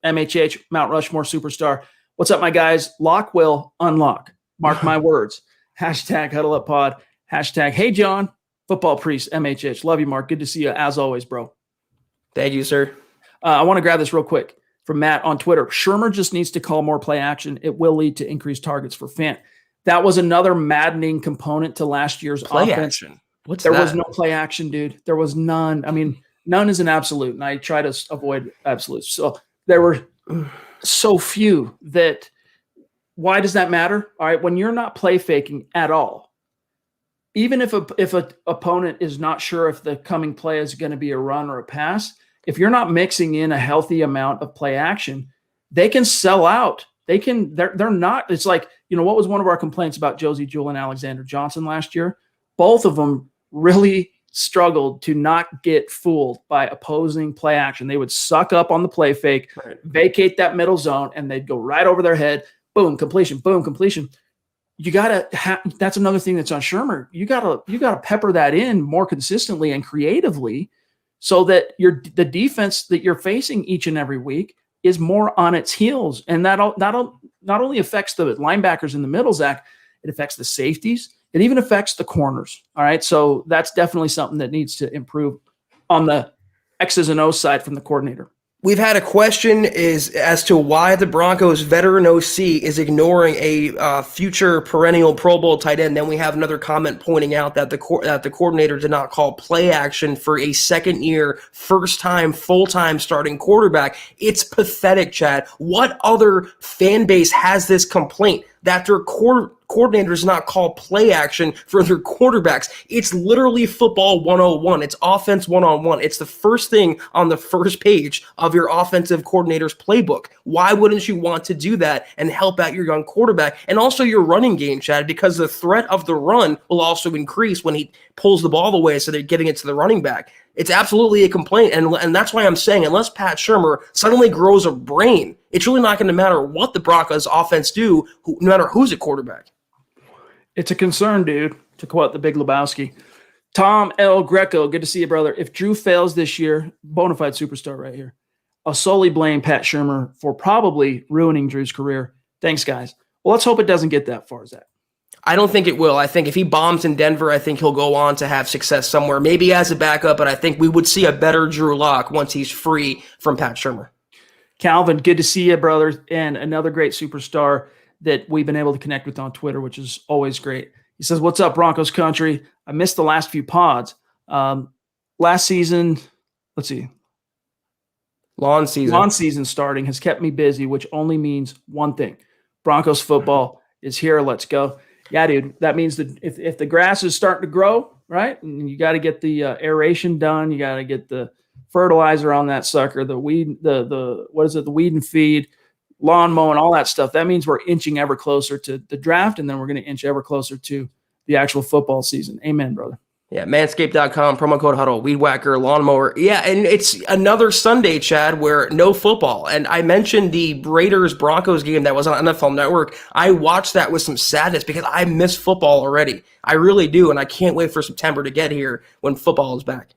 A: MHH, Mount Rushmore superstar. What's up, my guys? Lock will unlock. Mark my words. Hashtag Huddle Up Pod. Hashtag Hey John, football priest, MHH. Love you, Mark. Good to see you as always, bro.
B: Thank you, sir.
A: I want to grab this real quick from Matt on Twitter. Shurmur just needs to call more play action. It will lead to increased targets for Fant. That was another maddening component to last year's
B: play
A: offense.
B: Action. What's
A: there
B: that?
A: was no play action, dude. There was none. I mean, none is an absolute, and I try to avoid absolutes. So there were so few that why does that matter? All right, when you're not play faking at all, even if an opponent is not sure if the coming play is going to be a run or a pass, if you're not mixing in a healthy amount of play action, they can sell out. They're not. It's like, what was one of our complaints about Josie Jewell and Alexander Johnson last year? Both of them really struggled to not get fooled by opposing play action. They would suck up on the play fake, right, vacate that middle zone, and they'd go right over their head. Boom, completion. Boom, completion. You gotta that's another thing that's on Shurmur. You gotta pepper that in more consistently and creatively, so that the defense that you're facing each and every week is more on its heels, and that not only affects the linebackers in the middle, Zach, it affects the safeties. It even affects the corners. All right. So that's definitely something that needs to improve on the X's and O's side from the coordinator.
B: We've had a question as to why the Broncos veteran OC is ignoring a future perennial Pro Bowl tight end. Then we have another comment pointing out that the coordinator did not call play action for a second-year, first-time, full-time starting quarterback. It's pathetic, Chad. What other fan base has this complaint? that their coordinators not call play action for their quarterbacks. It's literally football 101. It's offense one-on-one. It's the first thing on the first page of your offensive coordinator's playbook. Why wouldn't you want to do that and help out your young quarterback and also your running game, Chad? Because the threat of the run will also increase when he pulls the ball away, so they're getting it to the running back. It's absolutely a complaint, and that's why I'm saying unless Pat Shurmur suddenly grows a brain, it's really not going to matter what the Broncos offense do, no matter who's at quarterback.
A: It's a concern, dude, to quote the Big Lebowski. Tom L. Greco, good to see you, brother. If Drew fails this year, bona fide superstar right here, I'll solely blame Pat Shurmur for probably ruining Drew's career. Thanks, guys. Well, let's hope it doesn't get that far, Zach.
B: I don't think it will. I think if he bombs in Denver, I think he'll go on to have success somewhere, maybe as a backup, but I think we would see a better Drew Lock once he's free from Pat Shurmur.
A: Calvin, good to see you, brother, and another great superstar that we've been able to connect with on Twitter, which is always great. He says, what's up, Broncos country? I missed the last few pods. Last season, let's see.
B: Lawn
A: season starting has kept me busy, which only means one thing. Broncos football is here. Let's go. Yeah, dude, that means that if the grass is starting to grow, right, and you got to get the aeration done, you got to get the fertilizer on that sucker, the weed, the weed and feed, lawn mowing, all that stuff. That means we're inching ever closer to the draft, and then we're going to inch ever closer to the actual football season. Amen, brother.
B: Yeah, manscaped.com, promo code HUDDLE, weed whacker, lawnmower. Yeah, and it's another Sunday, Chad, where no football. And I mentioned the Raiders-Broncos game that was on NFL Network. I watched that with some sadness because I miss football already. I really do, and I can't wait for September to get here when football is back.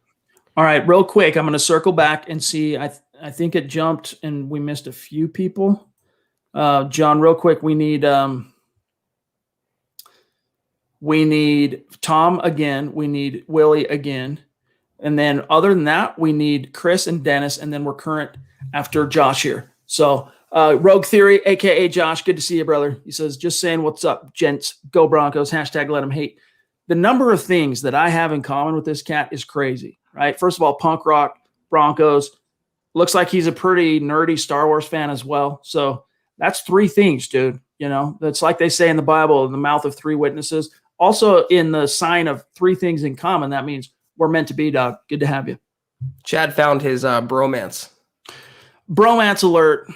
A: All right, real quick, I'm going to circle back and see. I think it jumped, and we missed a few people. John, real quick, we need Tom again. We need Willie again. And then other than that, we need Chris and Dennis, and then we're current after Josh here. So Rogue Theory, a.k.a. Josh, good to see you, brother. He says, just saying what's up, gents. Go Broncos. Hashtag let them hate. The number of things that I have in common with this cat is crazy, right? First of all, punk rock, Broncos. Looks like he's a pretty nerdy Star Wars fan as well. So that's three things, dude. You know, that's like they say in the Bible, in the mouth of three witnesses. Also, in the sign of three things in common, that means we're meant to be, dog. Good to have you.
B: Chad found his bromance.
A: Bromance alert.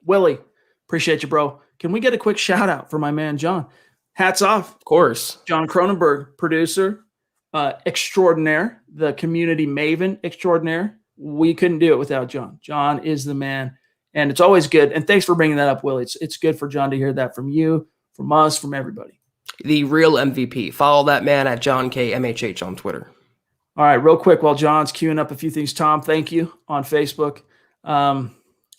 A: Willie, appreciate you, bro. Can we get a quick shout out for my man, John? Hats off.
B: Of course.
A: John Cronenberg, producer extraordinaire, the community maven extraordinaire. We couldn't do it without John. John is the man, and it's always good. And thanks for bringing that up, Willie. It's good for John to hear that from you, from us, from everybody.
B: The real MVP. Follow that man at John K. MHH on Twitter.
A: All right, real quick while John's queuing up a few things. Tom, thank you on Facebook. All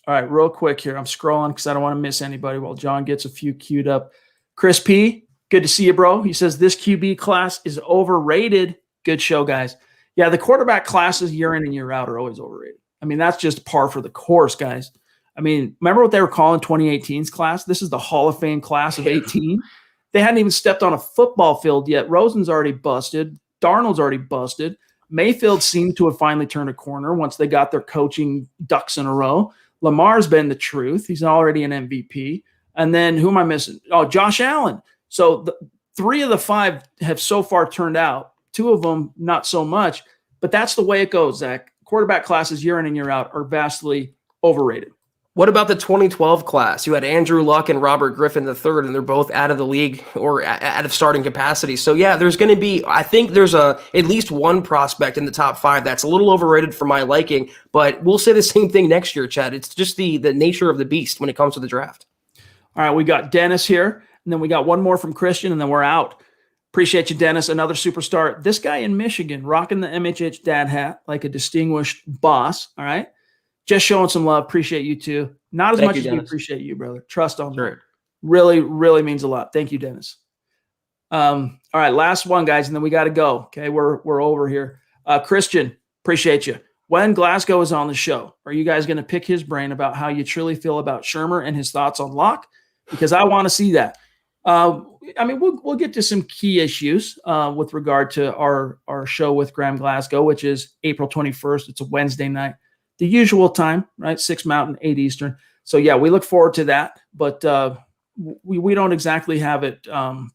A: right, real quick here. I'm scrolling because I don't want to miss anybody while John gets a few queued up. Chris P., good to see you, bro. He says this QB class is overrated. Good show, guys. Yeah, the quarterback classes year in and year out are always overrated. I mean, that's just par for the course, guys. I mean, remember what they were calling 2018's class? This is the Hall of Fame class of 18. They hadn't even stepped on a football field yet. Rosen's already busted. Darnold's already busted. Mayfield seemed to have finally turned a corner once they got their coaching ducks in a row. Lamar's been the truth. He's already an MVP. And then who am I missing? Oh, Josh Allen. So three of the five have so far turned out. Two of them, not so much. But that's the way it goes, Zach. Quarterback classes year in and year out are vastly overrated.
B: What about the 2012 class? You had Andrew Luck and Robert Griffin III, and they're both out of the league or out of starting capacity. So, yeah, there's going to be – I think there's at least one prospect in the top five that's a little overrated for my liking, but we'll say the same thing next year, Chad. It's just the nature of the beast when it comes to the draft.
A: All right, we got Dennis here, and then we got one more from Christian, and then we're out. Appreciate you, Dennis, another superstar. This guy in Michigan rocking the MHH dad hat like a distinguished boss, all right? Just showing some love. Appreciate you too. Not as much as we appreciate you, brother. Trust on me. Really, really means a lot. Thank you, Dennis. All right, last one, guys, and then we got to go. Okay, we're over here. Christian, appreciate you. When Glasgow is on the show, are you guys going to pick his brain about how you truly feel about Shurmur and his thoughts on Locke? Because I want to see that. I mean, we'll get to some key issues with regard to our show with Graham Glasgow, which is April 21st. It's a Wednesday night. The usual time, right? 6 Mountain, 8 Eastern. So, yeah, we look forward to that. But we don't exactly have it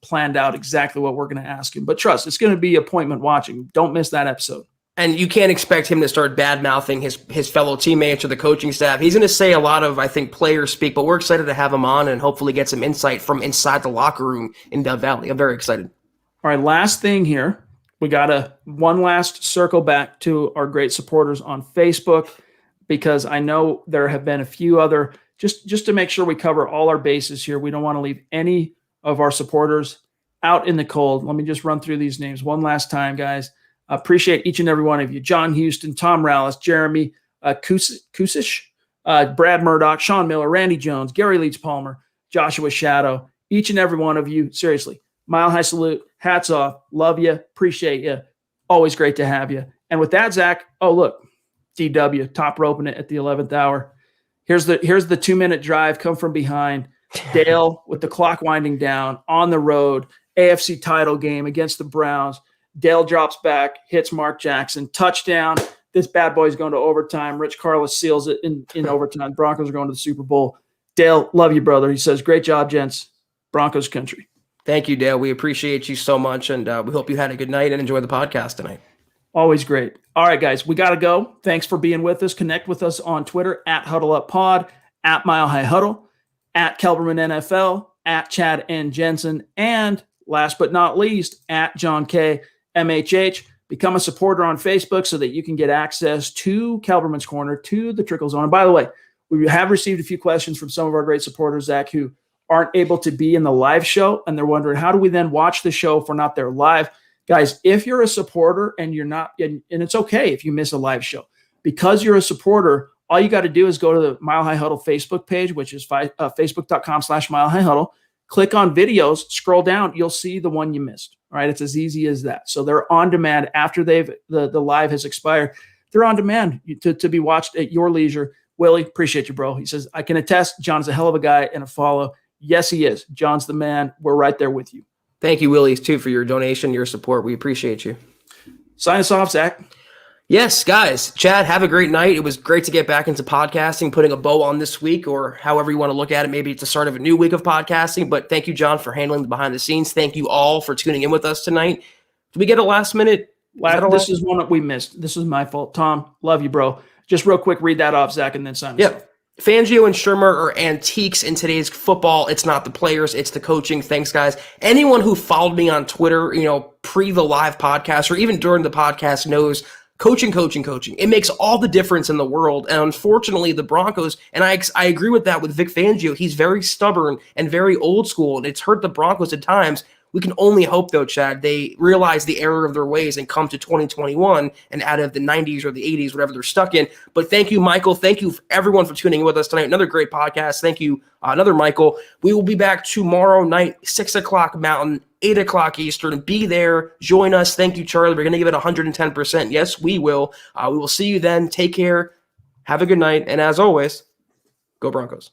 A: planned out exactly what we're going to ask him. But trust, it's going to be appointment watching. Don't miss that episode.
B: And you can't expect him to start bad-mouthing his fellow teammates or the coaching staff. He's going to say a lot of, I think, player speak, but we're excited to have him on and hopefully get some insight from inside the locker room in Dove Valley. I'm very excited.
A: All right, last thing here. We got one last circle back to our great supporters on Facebook, because I know there have been a few other, just to make sure we cover all our bases here. We don't want to leave any of our supporters out in the cold. Let me just run through these names one last time, guys. Appreciate each and every one of you. John Houston, Tom Rallis, Jeremy Kusish, Brad Murdoch, Sean Miller, Randy Jones, Gary Leach Palmer, Joshua Shadow, each and every one of you. Seriously, mile high salute, hats off, love you, appreciate you. Always great to have you. And with that, Zach, oh, look, DW, top roping it at the 11th hour. Here's the 2-minute drive, come from behind. Dale with the clock winding down on the road, AFC title game against the Browns. Dale drops back, hits Mark Jackson, touchdown. This bad boy's going to overtime. Rich Carlos seals it in overtime. Broncos are going to the Super Bowl. Dale, love you, brother. He says, great job, gents. Broncos country.
B: Thank you, Dale. We appreciate you so much, and we hope you had a good night and enjoy the podcast tonight.
A: Always great. All right, guys, we got to go. Thanks for being with us. Connect with us on Twitter at Huddle Up Pod, at Mile High Huddle, at Kelberman NFL, at Chad and Jensen, and last but not least, at John K. MHH. Become a supporter on Facebook so that you can get access to Kelberman's Corner, to the Trickle Zone. And by the way, we have received a few questions from some of our great supporters, Zach, who aren't able to be in the live show, and they're wondering, how do we then watch the show if we're not there live? Guys, if you're a supporter and you're not, and it's okay if you miss a live show, because you're a supporter, all you got to do is go to the Mile High Huddle Facebook page, which is facebook.com/Mile High Huddle. Click on videos, scroll down, you'll see the one you missed. All right, it's as easy as that. So they're on demand after the live has expired. They're on demand to be watched at your leisure. Willie, appreciate you, bro. He says, I can attest John's a hell of a guy and a follow. Yes, he is. John's the man. We're right there with you.
B: Thank you, Willie, too, for your donation, your support. We appreciate you.
A: Sign us off, Zach.
B: Yes, guys. Chad, have a great night. It was great to get back into podcasting, putting a bow on this week, or however you want to look at it. Maybe it's the start of a new week of podcasting. But thank you, John, for handling the behind the scenes. Thank you all for tuning in with us tonight. Did we get a last minute?
A: This is one that we missed. This is my fault. Tom, love you, bro. Just real quick, read that off, Zach, and then sign us off.
B: Fangio and Shurmur are antiques in today's football. It's not the players, it's the coaching. Thanks, guys. Anyone who followed me on Twitter, pre the live podcast or even during the podcast knows coaching. It makes all the difference in the world. And unfortunately, the Broncos, and I agree with that with Vic Fangio, he's very stubborn and very old school, and it's hurt the Broncos at times. We can only hope, though, Chad, they realize the error of their ways and come to 2021 and out of the 90s or the 80s, whatever they're stuck in. But thank you, Michael. Thank you, everyone, for tuning in with us tonight. Another great podcast. Thank you, another Michael. We will be back tomorrow night, 6 o'clock Mountain, 8 o'clock Eastern. Be there. Join us. Thank you, Charlie. We're going to give it 110%. Yes, we will. We will see you then. Take care. Have a good night. And as always, go Broncos.